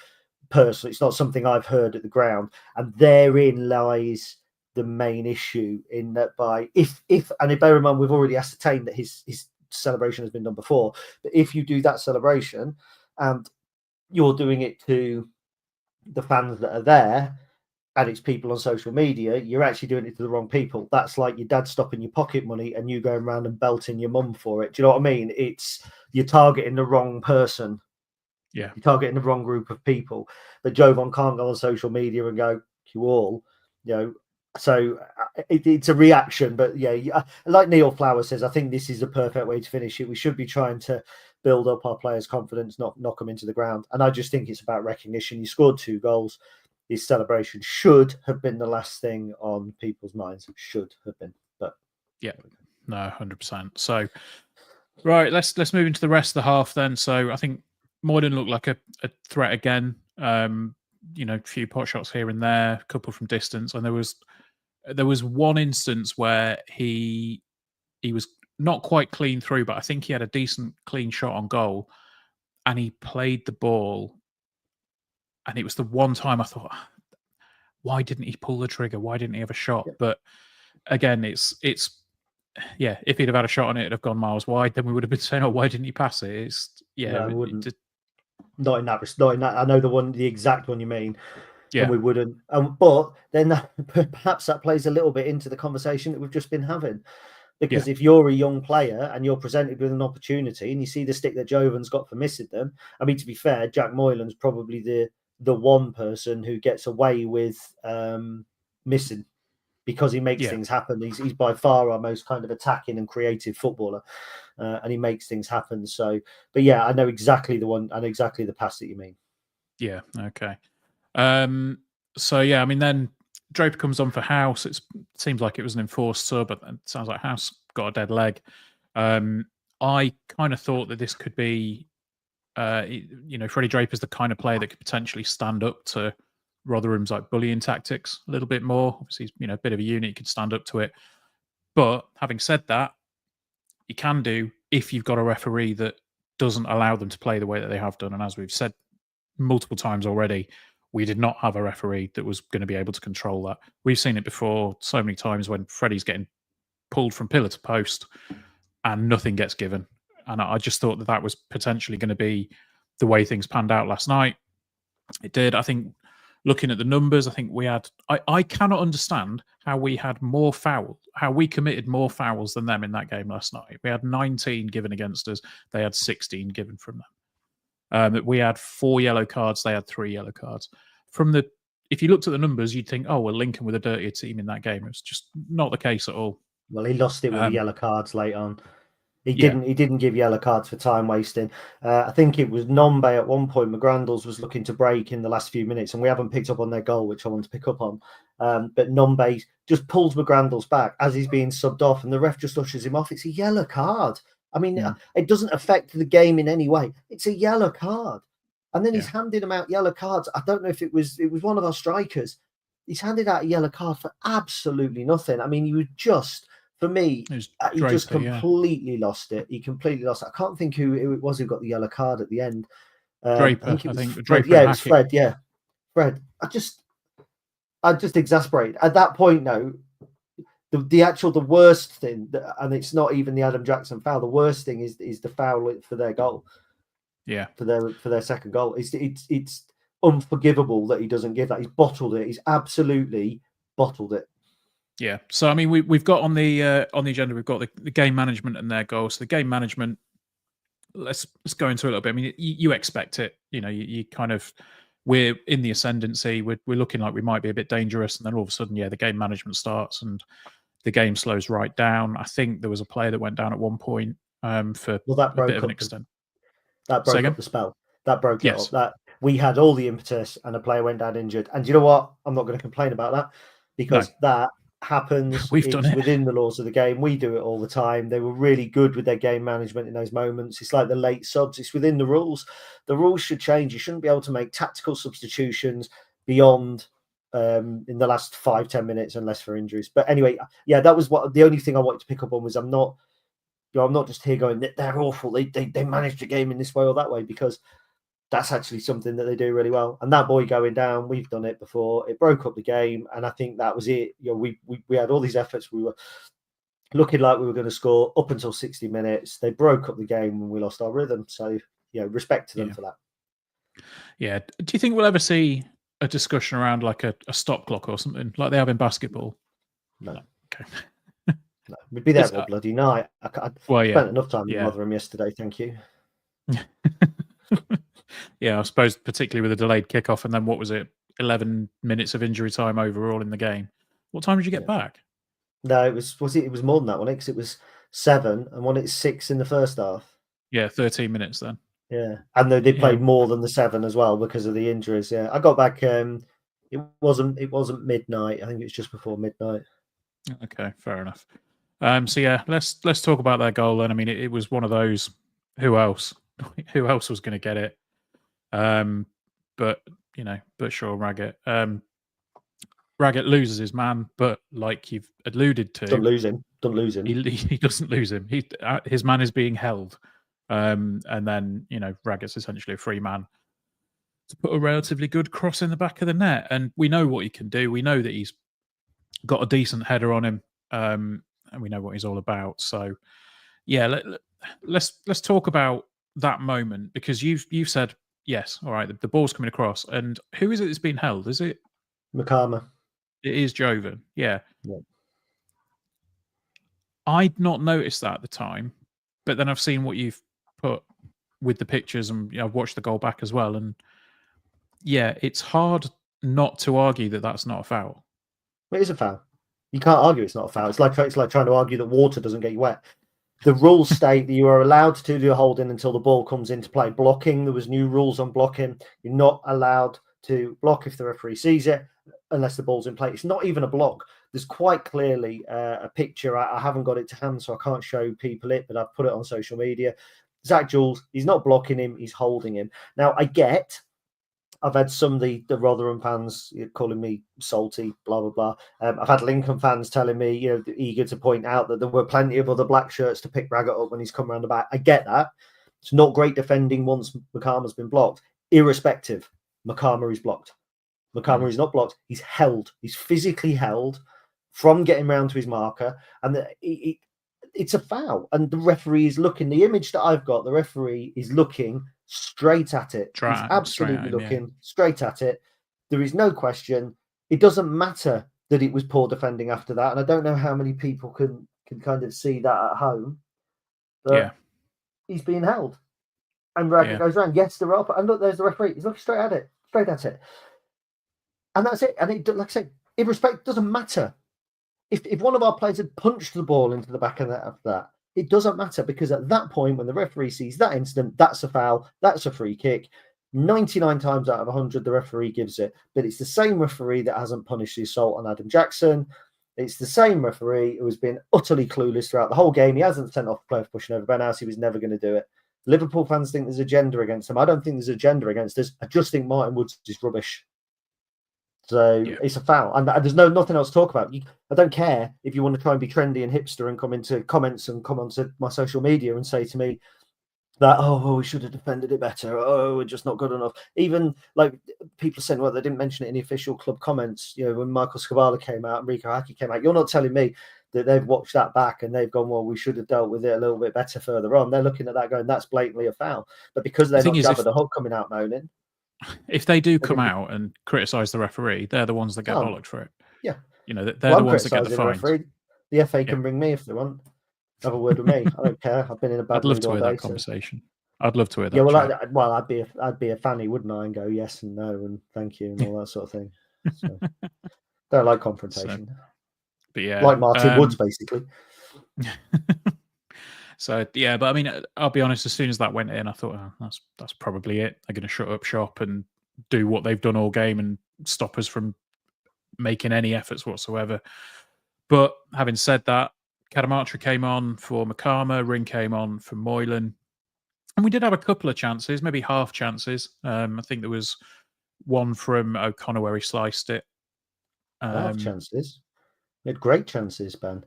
personal, it's not something I've heard at the ground, and therein lies the main issue, in that by if and bear in mind we've already ascertained that his celebration has been done before, but if you do that celebration and you're doing it to the fans that are there and it's people on social media, you're actually doing it to the wrong people. That's like your dad stopping your pocket money and you going around and belting your mum for it. Do you know what I mean? You're targeting the wrong person. Yeah, you're targeting the wrong group of people. But Jovan can't go on social media and go, you all, so it's a reaction. But yeah, like Neil Flower says, I think this is a perfect way to finish it. We should be trying to build up our players' confidence, not knock them into the ground. And I just think it's about recognition. You scored 2 goals. His celebration should have been the last thing on people's minds. It should have been. But yeah, no, 100%. So right, let's move into the rest of the half then. So I think Moylan looked like a threat again. A few pot shots here and there, a couple from distance, and there was one instance where he was not quite clean through, but I think he had a decent clean shot on goal, and he played the ball, and it was the one time I thought, why didn't he pull the trigger? Why didn't he have a shot? Yeah. But again, it's if he'd have had a shot on it, it'd have gone miles wide. Then we would have been saying, "Oh, why didn't he pass it?" No, wouldn't. Not in that. I know the exact one you mean. and we wouldn't. But then perhaps that plays a little bit into the conversation that we've just been having. Because if you're a young player and you're presented with an opportunity and you see the stick that Jovan's got for missing them, I mean, to be fair, Jack Moylan's probably the one person who gets away with missing because he makes things happen. He's by far our most kind of attacking and creative footballer, and he makes things happen. So, but yeah, I know exactly the one. I know exactly the pass that you mean. Yeah. Okay. So yeah, I mean, then Draper comes on for House. It seems like it was an enforced sub, but it sounds like House got a dead leg. I kind of thought that this could be, Freddie Draper's the kind of player that could potentially stand up to Rotherham's like bullying tactics a little bit more. Obviously, he's a bit of a unit, he could stand up to it. But having said that, you can do if you've got a referee that doesn't allow them to play the way that they have done. And as we've said multiple times already, we did not have a referee that was going to be able to control that. We've seen it before so many times when Freddie's getting pulled from pillar to post and nothing gets given. And I just thought that was potentially going to be the way things panned out last night. It did. I think looking at the numbers, I think we had... I cannot understand how we had more foul, how we committed more fouls than them in that game last night. We had 19 given against us. They had 16 given from them. We had 4 yellow cards. They had 3 yellow cards. If you looked at the numbers, you'd think, oh, well, Lincoln with a dirtier team in that game. It was just not the case at all. Well, he lost it with the yellow cards late on. He didn't give yellow cards for time wasting. I think it was Nombe at one point. McGrandles was looking to break in the last few minutes, and we haven't picked up on their goal, which I want to pick up on. But Nombe just pulls McGrandles back as he's being subbed off, and the ref just ushers him off. It's a yellow card. I mean, it doesn't affect the game in any way. It's a yellow card. And then he's handing him out yellow cards. I don't know if it was one of our strikers. He's handed out a yellow card for absolutely nothing. I mean, for me, he just completely lost it. He completely lost it. I can't think who it was who got the yellow card at the end. Draper. I think it was Draper. Fred. Yeah, it was Fred. Yeah, Fred. I just exasperated at that point. No, the worst thing, and it's not even the Adam Jackson foul. The worst thing is the foul for their goal. Yeah, for their second goal. It's unforgivable that he doesn't give that. He's bottled it. He's absolutely bottled it. Yeah. So I mean, we've got on the agenda, we've got the game management and their goals. So the game management, let's go into it a little bit. I mean, you expect it. You kind of, we're in the ascendancy. We're looking like we might be a bit dangerous, and then all of a sudden, the game management starts and the game slows right down. I think there was a player that went down at one point for that a bit of an extent. That broke up the spell. That broke it up. That we had all the impetus and a player went down injured. And you know what? I'm not going to complain about that because that happens. We've done it within the laws of the game. We do it all the time. They were really good with their game management in those moments. It's like the late subs. It's within the rules. The rules should change. You shouldn't be able to make tactical substitutions beyond in the last 5-10 minutes unless for injuries. But anyway, that was the only thing I wanted to pick up on was I'm not just here going they're awful. They manage the game in this way or that way, because that's actually something that they do really well. And that boy going down, we've done it before. It broke up the game, and I think that was it. We had all these efforts. We were looking like we were going to score up until 60 minutes. They broke up the game when we lost our rhythm. So respect to them for that. Yeah. Do you think we'll ever see a discussion around like a stop clock or something like they have in basketball? No. Okay. No, we'd be there all bloody night. I spent enough time in Rotherham yesterday, thank you. Yeah, I suppose particularly with a delayed kickoff, and then what was it, 11 minutes of injury time overall in the game. What time did you get back? No, it was more than that, wasn't it? Because it was 7 and it's 6 in the first half. Yeah, 13 minutes then. Yeah, and they played more than the 7 as well because of the injuries. Yeah, I got back. It wasn't midnight. I think it was just before midnight. Okay, fair enough. So yeah, let's talk about that goal then. I mean, it was one of those. Who else? Who else was going to get it? But sure, Raggett. Raggett loses his man, but like you've alluded to, don't lose him. He doesn't lose him. His man is being held, and then Raggett's essentially a free man to put a relatively good cross in the back of the net, and we know what he can do. We know that he's got a decent header on him, and we know what he's all about. So, yeah, let's talk about that moment, because you've said Yes, all right. The ball's coming across, and who is it that's being held? Is it? Makama. It is Joven. Yeah. Yeah. I'd not noticed that at the time, but then I've seen what you've put with the pictures, and I've watched the goal back as well. And yeah, it's hard not to argue that that's not a foul. It is a foul. You can't argue it's not a foul. It's like trying to argue that water doesn't get you wet. The rules state that you are allowed to do holding until the ball comes into play. Blocking, there was new rules on blocking. You're not allowed to block if the referee sees it unless the ball's in play. It's not even a block. There's quite clearly a picture. I haven't got it to hand, so I can't show people it, but I've put it on social media. Zach Jules, he's not blocking him, he's holding him. Now, I've had some of the Rotherham fans calling me salty, blah, blah, blah. I've had Lincoln fans telling me, eager to point out that there were plenty of other black shirts to pick Raggett up when he's come around the back. I get that. It's not great defending once Makama's been blocked. Irrespective, Makama is blocked. Makama is not blocked. He's held. He's physically held from getting round to his marker. And it's a foul. And the referee is looking. The image that I've got, the referee is looking straight at it. He's absolutely looking straight at it. There is no question. It doesn't matter that it was poor defending after that. And I don't know how many people can kind of see that at home. But he's being held. And Raggett goes around. Yes, they're up. And look, there's the referee. He's looking straight at it. Straight at it. And that's it. And it, like I say, it doesn't matter. If one of our players had punched the ball into the back of that after that, it doesn't matter, because at that point, when the referee sees that incident, that's a foul, that's a free kick. 99 times out of 100, the referee gives it. But it's the same referee that hasn't punished the assault on Adam Jackson. It's the same referee who has been utterly clueless throughout the whole game. He hasn't sent off a player for pushing over Ben House. He was never going to do it. Liverpool fans think there's agenda against him. I don't think there's agenda against us. I just think Martin Woods is rubbish. So it's a foul, and there's nothing else to talk about. I don't care if you want to try and be trendy and hipster and come into comments and come onto my social media and say to me that, we should have defended it better. Oh, we're just not good enough. Even like people saying, well, they didn't mention it in the official club comments. When Michael Scabala came out and Rico Haki came out, you're not telling me that they've watched that back and they've gone, well, we should have dealt with it a little bit better further on. They're looking at that going, that's blatantly a foul. But because they're not Jabba the Hutt coming out moaning. If they do come out and criticise the referee, they're the ones that get bollocked for it. Yeah. They're the ones that get the fines. The FA can ring me if they want. Have a word with me. I don't care. I've been in a bad mood all day. I'd love to hear that conversation. I'd love to hear that. Yeah, I'd be a fanny, wouldn't I? And go yes and no and thank you and all that sort of thing. So, don't like confrontation. But yeah, like Martin Woods, basically. So yeah, but I mean, I'll be honest. As soon as that went in, I thought, that's probably it. They're going to shut up shop and do what they've done all game and stop us from making any efforts whatsoever. But having said that, Cadamartri came on for Makama, Ring came on for Moylan, and we did have a couple of chances, maybe half chances. I think there was one from O'Connor where he sliced it. Half chances. We had great chances, Ben.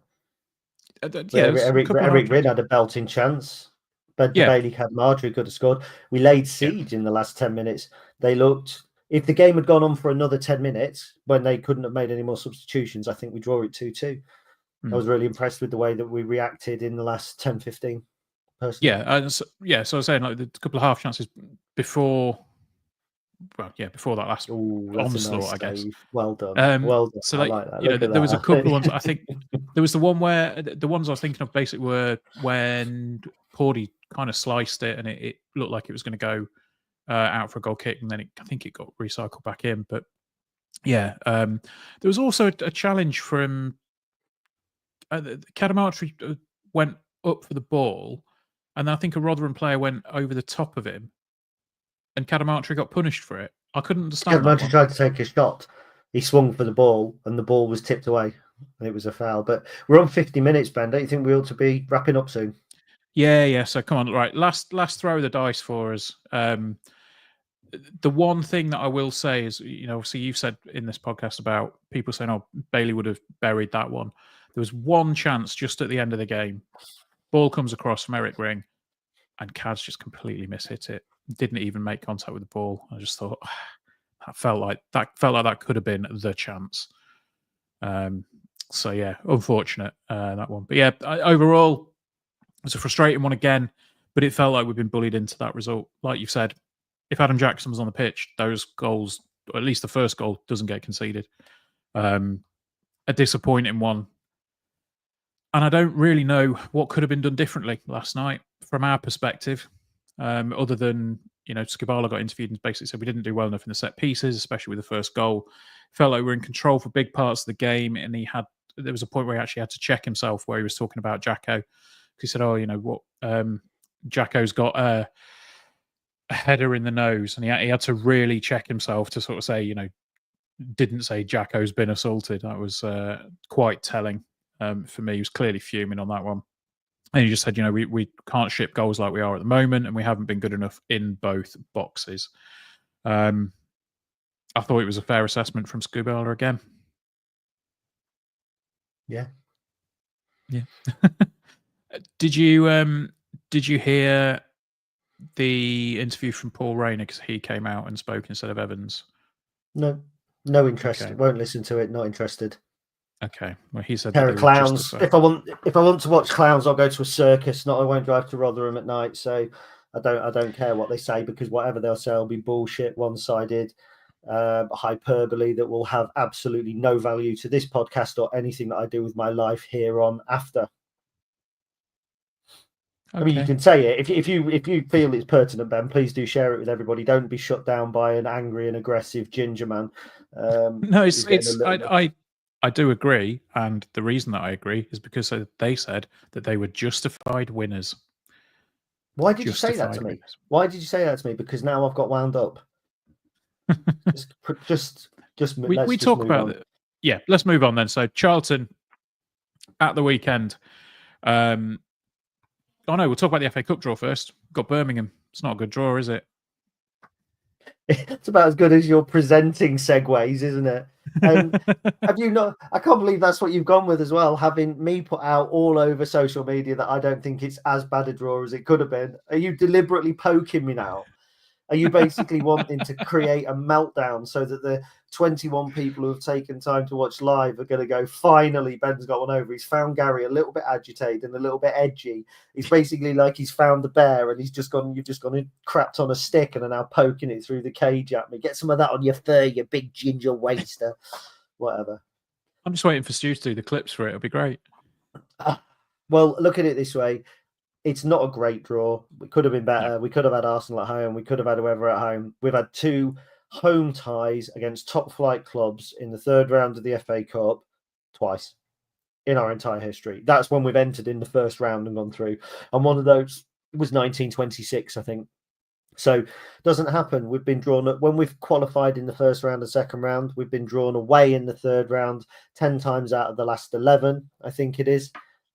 Eric Ridd had a belting chance, but Bailey Cadamartri could have scored. We laid siege in the last 10 minutes. They looked, if the game had gone on for another 10 minutes when they couldn't have made any more substitutions, I think we draw it 2-2. I was really impressed with the way that we reacted in the last 10-15. Personally. So I was saying, like, a couple of half chances before. Well, before that last onslaught, nice, I guess. Dave. Well done. Well done. So, like that. There was a couple of ones. I think there was the one where the ones I was thinking of basically were when Pordy kind of sliced it and it looked like it was going to go out for a goal kick, and then I think it got recycled back in. But there was also a challenge from Cadamartri went up for the ball, and then I think a Rotherham player went over the top of him. And Cadamartri got punished for it. I couldn't understand. Cadamartri tried to take a shot. He swung for the ball, and the ball was tipped away. And it was a foul. But we're on 50 minutes, Ben. Don't you think we ought to be wrapping up soon? Yeah. So come on, right. Last throw of the dice for us. The one thing that I will say is, obviously you've said in this podcast about people saying, "Oh, Bailey would have buried that one." There was one chance just at the end of the game. Ball comes across from Eric Ring, and Cad's just completely mishit it. Didn't even make contact with the ball. I just thought that felt like that could have been the chance. So yeah, unfortunate that one. But yeah, overall, it was a frustrating one again. But it felt like we've been bullied into that result. Like you've said, if Adam Jackson was on the pitch, those goals, or at least the first goal, doesn't get conceded. A disappointing one. And I don't really know what could have been done differently last night from our perspective, other than, Skibala got interviewed and basically said we didn't do well enough in the set pieces, especially with the first goal. Felt like we were in control for big parts of the game, and there was a point where he actually had to check himself, where he was talking about Jacko. He said, Jacko's got a header in the nose, and he had to really check himself to sort of say, didn't say Jacko's been assaulted. That was quite telling for me. He was clearly fuming on that one. And he just said, we can't ship goals like we are at the moment, and we haven't been good enough in both boxes. I thought it was a fair assessment from Skubala again. Yeah. Did you hear the interview from Paul Rayner, because he came out and spoke instead of Evans? No interest. Okay. Won't listen to it. Not interested. Okay. Well, he said pair of clowns. If I want to watch clowns, I'll go to a circus. I won't drive to Rotherham at night. So I don't care what they say, because whatever they'll say will be bullshit, one-sided, hyperbole that will have absolutely no value to this podcast or anything that I do with my life here on after. Okay. I mean, you can say it if you feel it's pertinent, Ben. Please do share it with everybody. Don't be shut down by an angry and aggressive ginger man. No, I do agree, and the reason that I agree is because they said that they were justified winners. Why did you say that to me? Why did you say that to me? Because now I've got wound up. we talk about it. Yeah, let's move on then. So Charlton at the weekend. We'll talk about the FA Cup draw first. We've got Birmingham. It's not a good draw, is it? It's about as good as your presenting segues, isn't it? Have you not? I can't believe that's what you've gone with as well. Having me put out all over social media that I don't think it's as bad a draw as it could have been. Are you deliberately poking me now? Are you basically wanting to create a meltdown so that the 21 people who have taken time to watch live are going to go, finally, Ben's got one over. He's found Gary a little bit agitated and a little bit edgy. It's basically like he's found the bear and you've just gone and crapped on a stick and are now poking it through the cage at me. Get some of that on your fur, you big ginger waster. Whatever. I'm just waiting for Stu to do the clips for it. It'll be great. Well, look at it this way. It's not a great draw. We could have been better. Yeah. We could have had Arsenal at home. We could have had whoever at home. We've had 2 home ties against top flight clubs in the third round of the FA Cup twice in our entire history. That's when we've entered in the first round and gone through. And one of those was 1926, I think. So it doesn't happen. We've been drawn when we've qualified in the first round and second round. We've been drawn away in the third round 10 times out of the last 11, I think it is.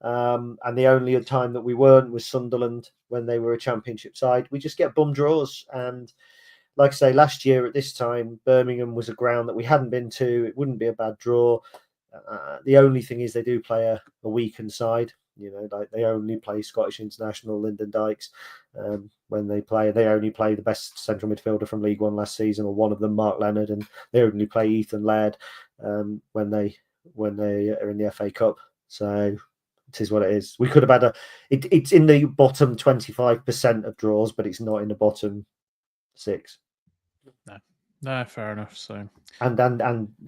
And the only time that we weren't was Sunderland when they were a championship side. We just get bum draws. And like I say, last year at this time, Birmingham was a ground that we hadn't been to. It wouldn't be a bad draw. The only thing is they do play a weakened side. Like they only play Scottish international Lyndon Dykes when they play. They only play the best central midfielder from League One last season, or one of them, Mark Leonard, and they only play Ethan Laird when they are in the FA Cup. So it is what it is. We could have had it's in the bottom 25% of draws, but it's not in the bottom 6. No, fair enough. So and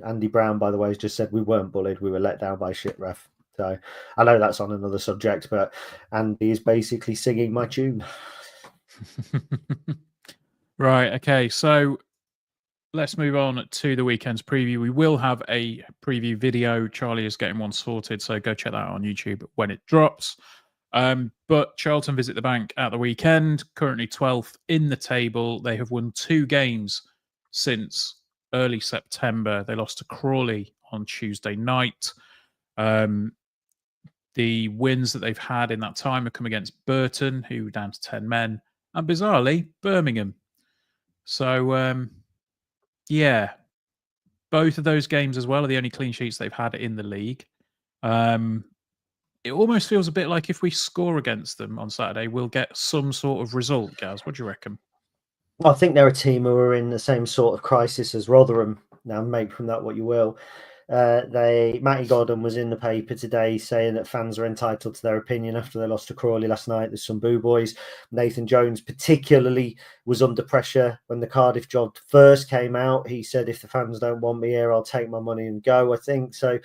Andy Brown, by the way, has just said we weren't bullied, we were let down by shit ref. So I know that's on another subject, but Andy is basically singing my tune. Right. Okay. So let's move on to the weekend's preview. We will have a preview video. Charlie is getting one sorted, so go check that out on YouTube when it drops. But Charlton visit the Bank at the weekend, currently 12th in the table. They have won 2 games since early September. They lost to Crawley on Tuesday night. The wins that they've had in that time have come against Burton, who were down to 10 men, and bizarrely, Birmingham. So, yeah, both of those games as well are the only clean sheets they've had in the league. It almost feels a bit like if we score against them on Saturday, we'll get some sort of result, Gaz. What do you reckon? Well, I think they're a team who are in the same sort of crisis as Rotherham. Now, make from that what you will. Matty Gordon was in the paper today saying that fans are entitled to their opinion after they lost to Crawley last night. There's some boo boys. Nathan Jones particularly was under pressure when the Cardiff job first came out. He said, if the fans don't want me here, I'll take my money and go, I think. So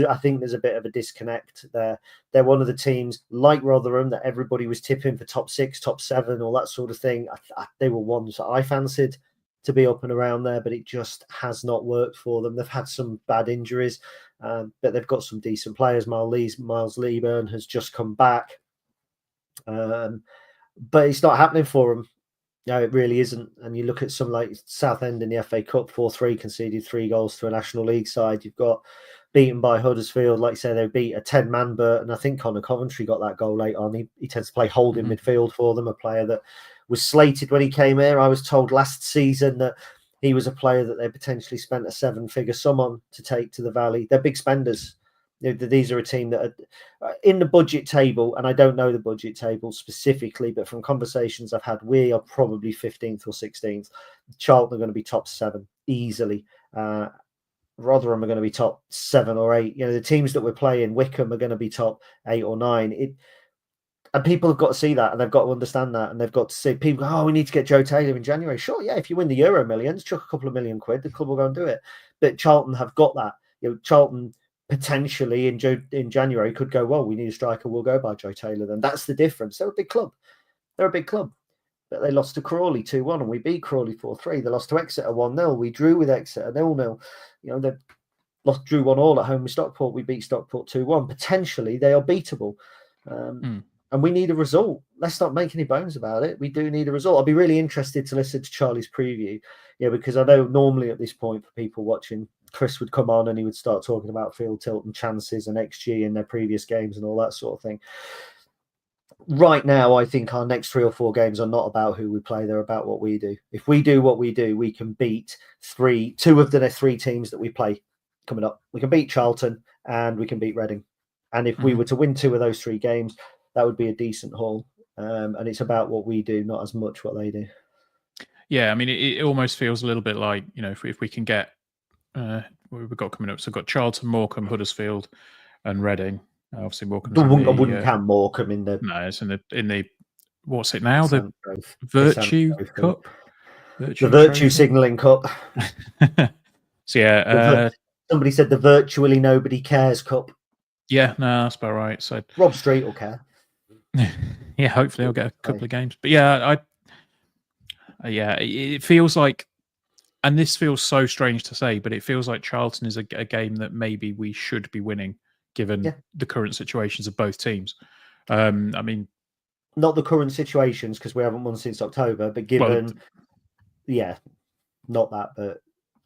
I think there's a bit of a disconnect there. They're one of the teams like Rotherham that everybody was tipping for top 6, top 7, all that sort of thing. They were ones that I fancied to be up and around there, but it just has not worked for them. They've had some bad injuries, but they've got some decent players. Miles Lieburn has just come back, but it's not happening for them. No, it really isn't. And you look at some like Southend in the FA Cup, 4-3, conceded 3 goals to a National League side. You've got beaten by Huddersfield. Like I say, they beat a 10-man Burton. I think Connor Coventry got that goal late on. He tends to play holding midfield for them, a player that was slated when he came here. I was told last season that he was a player that they potentially spent a 7-figure sum on to take to the Valley. They're big spenders. These are a team that are in the budget table, and I don't know the budget table specifically, but from conversations I've had, we are probably 15th or 16th. Charlton are going to be top 7 easily. Rotherham are going to be top 7 or 8. The teams that we're playing, Wickham, are going to be top 8 or 9. And people have got to see that, and they've got to understand that, and they've got to see people go, we need to get Joe Taylor in January. Sure, yeah, if you win the Euro Millions, chuck a couple of million quid, the club will go and do it. But Charlton have got that. Charlton potentially in January could go, well, we need a striker, we'll go by Joe Taylor then. That's the difference. They're a big club. But they lost to Crawley 2-1, and we beat Crawley 4-3. They lost to Exeter 1-0. We drew with Exeter 0-0. They drew 1-1 at home with Stockport. We beat Stockport 2-1. Potentially, they are beatable. And we need a result. Let's not make any bones about it. We do need a result. I'll be really interested to listen to Charlie's preview, because I know normally at this point for people watching, Chris would come on and he would start talking about field tilt and chances and XG in their previous games and all that sort of thing. Right now, I think our next 3 or 4 games are not about who we play. They're about what we do. If we do what we do, we can beat 2 of the 3 teams that we play coming up. We can beat Charlton and we can beat Reading. And if we were to win 2 of those 3 games, that would be a decent haul. And it's about what we do, not as much what they do. Yeah, I mean, it almost feels a little bit like, if we can get what we've got coming up. So we've got Charlton, Morecambe, Huddersfield, and Reading. Obviously, Morecambe. I wouldn't count Morecambe in the. No, it's in the what's it now? The Virtue Cup. The Virtue Signalling Cup. So yeah, somebody said the Virtually Nobody Cares Cup. Yeah, no, that's about right. So Rob Street will care. Yeah, hopefully I'll get a couple of games. But yeah, it feels like, and this feels so strange to say, but it feels like Charlton is a game that maybe we should be winning, given the current situations of both teams. I mean, not the current situations because we haven't won since October, but given, not that, but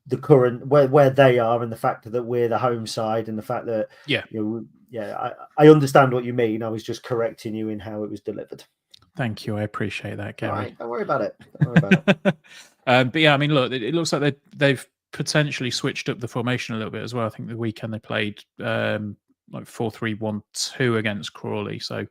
the current where they are and the fact that we're the home side and the fact that I understand what you mean. I was just correcting you in how it was delivered. Thank you. I appreciate that, Gary. All right, don't worry about it. But yeah, I mean, look, it looks like they've potentially switched up the formation a little bit as well. I think the weekend they played like 4-3-1-2 against Crawley. So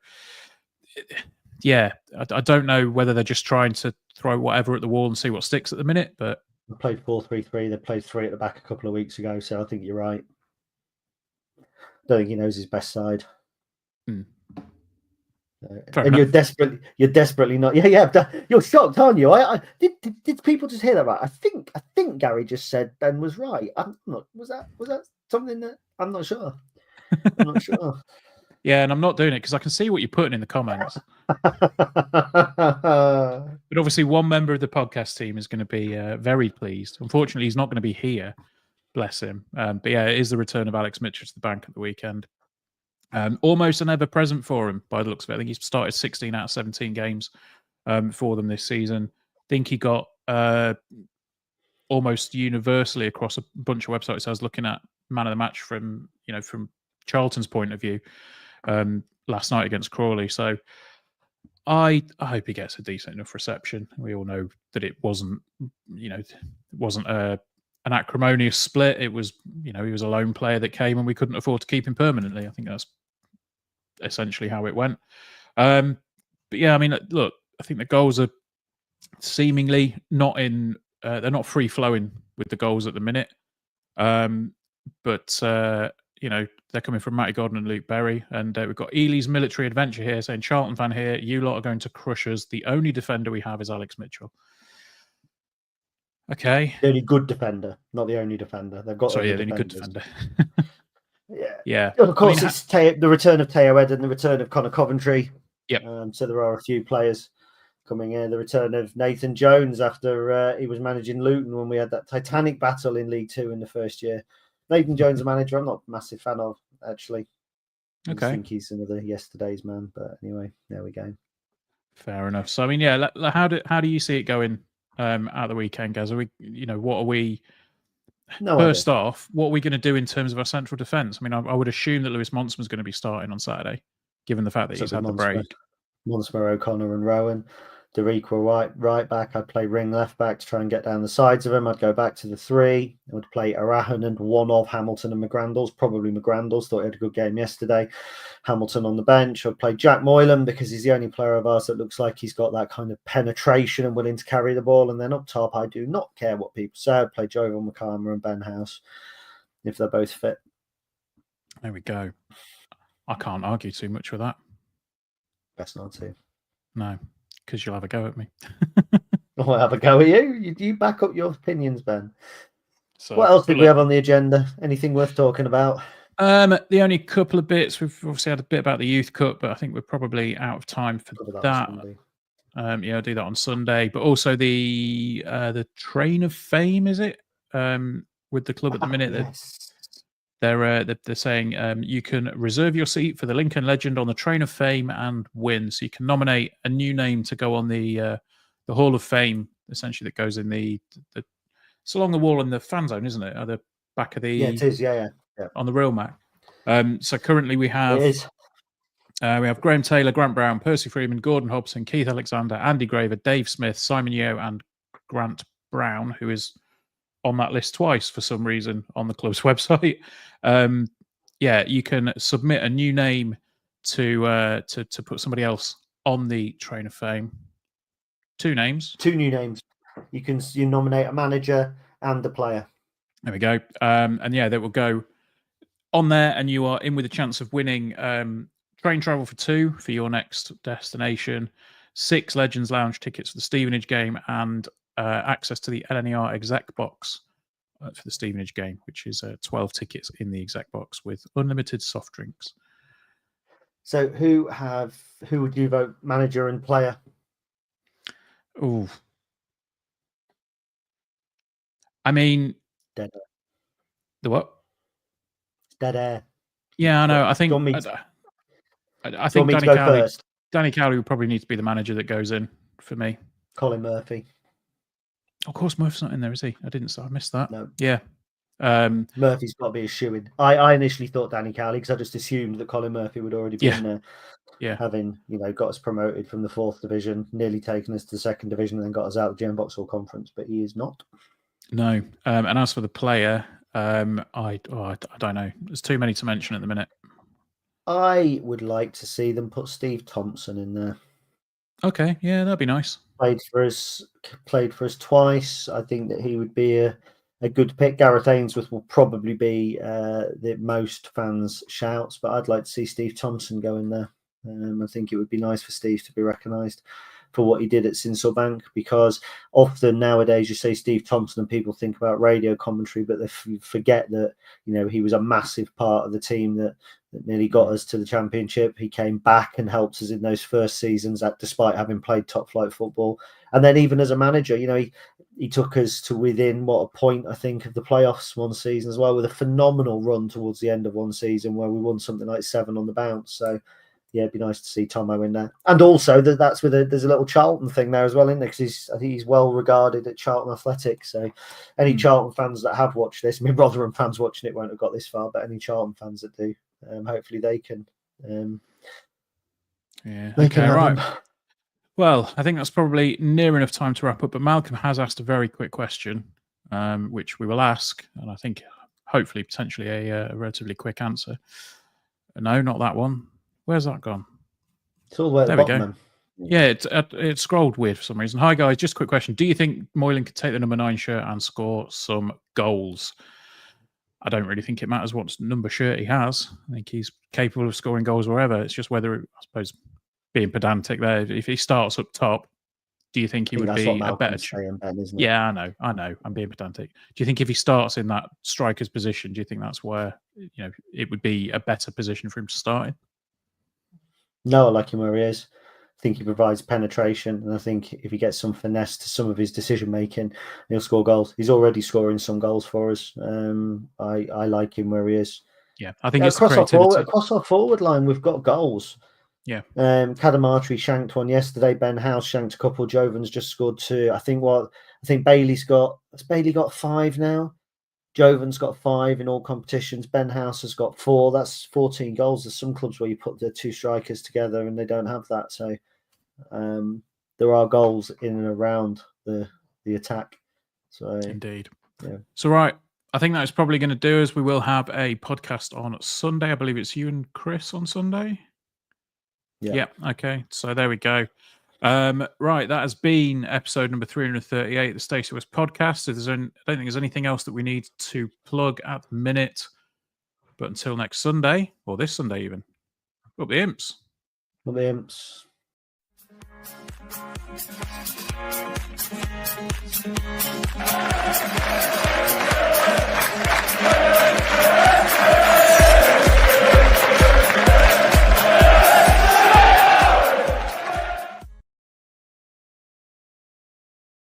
yeah, I don't know whether they're just trying to throw whatever at the wall and see what sticks at the minute. But they played 4-3-3. They played 3 at the back a couple of weeks ago. So I think you're right. Don't think he knows his best side. And you're desperately not. Yeah. You're shocked, aren't you? Did people just hear that right? I think Gary just said Ben was right. I'm not. Was that something that I'm not sure. I'm not sure. Yeah, and I'm not doing it because I can see what you're putting in the comments. But obviously, one member of the podcast team is going to be very pleased. Unfortunately, he's not going to be here. Bless him. But yeah, it is the return of Alex Mitchell to the bank at the weekend. Almost an ever-present for him, by the looks of it. I think he's started 16 out of 17 games for them this season. I think he got almost universally across a bunch of websites. I was looking at man of the match from Charlton's point of view last night against Crawley. So I hope he gets a decent enough reception. We all know that it wasn't an acrimonious split. It was, he was a lone player that came and we couldn't afford to keep him permanently. I think that's essentially how it went. But yeah, I mean, look, I think the goals are seemingly not in, they're not free flowing with the goals at the minute. but they're coming from Matty Gordon and Luke Berry, and we've got Ely's Military Adventure here saying, Charlton fan here, you lot are going to crush us. The only defender we have is Alex Mitchell. Okay. The only good defender, not the only defender. They've got the only good defender. Yeah. Of course, it's the return of Teo Eden, the return of Connor Coventry. Yep. So there are a few players coming in. The return of Nathan Jones after he was managing Luton when we had that titanic battle in League Two in the first year. Nathan Jones, a manager I'm not a massive fan of, actually. Okay. I think he's another yesterday's man. But anyway, there we go. Fair enough. So, I mean, yeah, how do you see it going at the weekend, Gaz? Are we, what are we... First off, what are we going to do in terms of our central defence? I mean, I would assume that Lewis Monsman's going to be starting on Saturday, given the fact that he's had the break. Monsma, O'Connor and Rowan. Derek were right back. I'd play ring left back to try and get down the sides of him. I'd go back to the three. I would play Arahan and one of Hamilton and McGrandles. Probably McGrandles. Thought he had a good game yesterday. Hamilton on the bench. I'd play Jack Moylan because he's the only player of ours that looks like he's got that kind of penetration and willing to carry the ball. And then up top, I do not care what people say. I'd play Jovan McCarmer and Ben House if they're both fit. There we go. I can't argue too much with that. Best not to. No. Because you'll have a go at me. I'll have a go at you. You back up your opinions, Ben. So, what else did we have on the agenda? Anything worth talking about? The only couple of bits, we've obviously had a bit about the Youth Cup, but I think we're probably out of time for that. I'll do that on Sunday. But also the Train of Fame, is it? With the club at the minute. Yes. They're saying you can reserve your seat for the Lincoln Legend on the Train of Fame and win. So you can nominate a new name to go on the Hall of Fame, essentially, that goes in the it's along the wall in the fan zone, isn't it? At the back of the it is. Yeah. On the real Mac. So currently we have Graham Taylor, Grant Brown, Percy Freeman, Gordon Hobson, Keith Alexander, Andy Graver, Dave Smith, Simon Yeo, and Grant Brown, who is on that list twice for some reason on the club's website. You can submit a new name to put somebody else on the Train of Fame. Two new names. You nominate a manager and a player. There we go. That will go on there, and you are in with a chance of winning train travel for 2 for your next destination, 6 Legends Lounge tickets for the Stevenage game, and access to the LNER exec box for the Stevenage game, which is 12 tickets in the exec box with unlimited soft drinks. So who would you vote, manager and player? Ooh. I mean, dead air. The what? Dead air. Yeah, I know. I think I think Danny Cowley would probably need to be the manager that goes in for me. Colin Murphy. Of course, Murphy's not in there, is he? I missed that. No. Yeah. Murphy's got to be a shoo-in. I initially thought Danny Cowley because I just assumed that Colin Murphy would already be in there. Yeah. Having, got us promoted from the 4th division, nearly taken us to the 2nd division, and then got us out of the Gen Vauxhall Conference, but he is not. No. And as for the player, I don't know. There's too many to mention at the minute. I would like to see them put Steve Thompson in there. Okay, yeah, that'd be nice. Played for us twice. I think that he would be a good pick. Gareth Ainsworth will probably be the most fans' shouts, but I'd like to see Steve Thompson go in there. I think it would be nice for Steve to be recognised for what he did at Sinsel, because often nowadays you say Steve Thompson and people think about radio commentary, but they forget that he was a massive part of the team that nearly got us to the Championship. He came back and helped us in those first seasons, despite having played top flight football. And then even as a manager, he took us to within a point, I think, of the playoffs one season as well, with a phenomenal run towards the end of one season where we won something like 7 on the bounce. So yeah, it'd be nice to see Tomo in there. And also that's there's a little Charlton thing there as well, isn't there? Because I think he's well regarded at Charlton Athletics. So any Charlton fans that have watched this, Rotherham fans watching it won't have got this far, but any Charlton fans that do, hopefully they can. Right. Well, I think that's probably near enough time to wrap up. But Malcolm has asked a very quick question, which we will ask, and I think hopefully potentially a relatively quick answer. No, not that one. Where's that gone? It's all the way at the bottom. Yeah, it scrolled weird for some reason. Hi guys, just a quick question. Do you think Moylan could take the number 9 shirt and score some goals? I don't really think it matters what number shirt he has. I think he's capable of scoring goals wherever. It's just whether, I suppose, being pedantic there, if he starts up top, do you think he would be a better? Ben, isn't it? Yeah, I know. I'm being pedantic. Do you think if he starts in that striker's position, do you think that's where it would be a better position for him to start in? No, I like him where he is. I think he provides penetration, and I think if he gets some finesse to some of his decision making, he'll score goals. He's already scoring some goals for us. I like him where he is. Yeah, I think it's across our forward line, we've got goals. Yeah. Kadamatri shanked one yesterday. Ben House shanked a couple. Jovan's just scored 2. I think Bailey's got. Has Bailey got 5 now? Jovan's got 5 in all competitions. Ben House has got 4. That's 14 goals. There's some clubs where you put the 2 strikers together and they don't have that. So there are goals in and around the attack. So indeed. Yeah. So right, I think that's probably going to do us. We will have a podcast on Sunday. I believe it's you and Chris on Sunday. Yeah. Okay. So there we go. Right. That has been episode number 338, the Stacey West podcast. I don't think there's anything else that we need to plug at the minute. But until next Sunday, or this Sunday even, up the Imps. Up the Imps.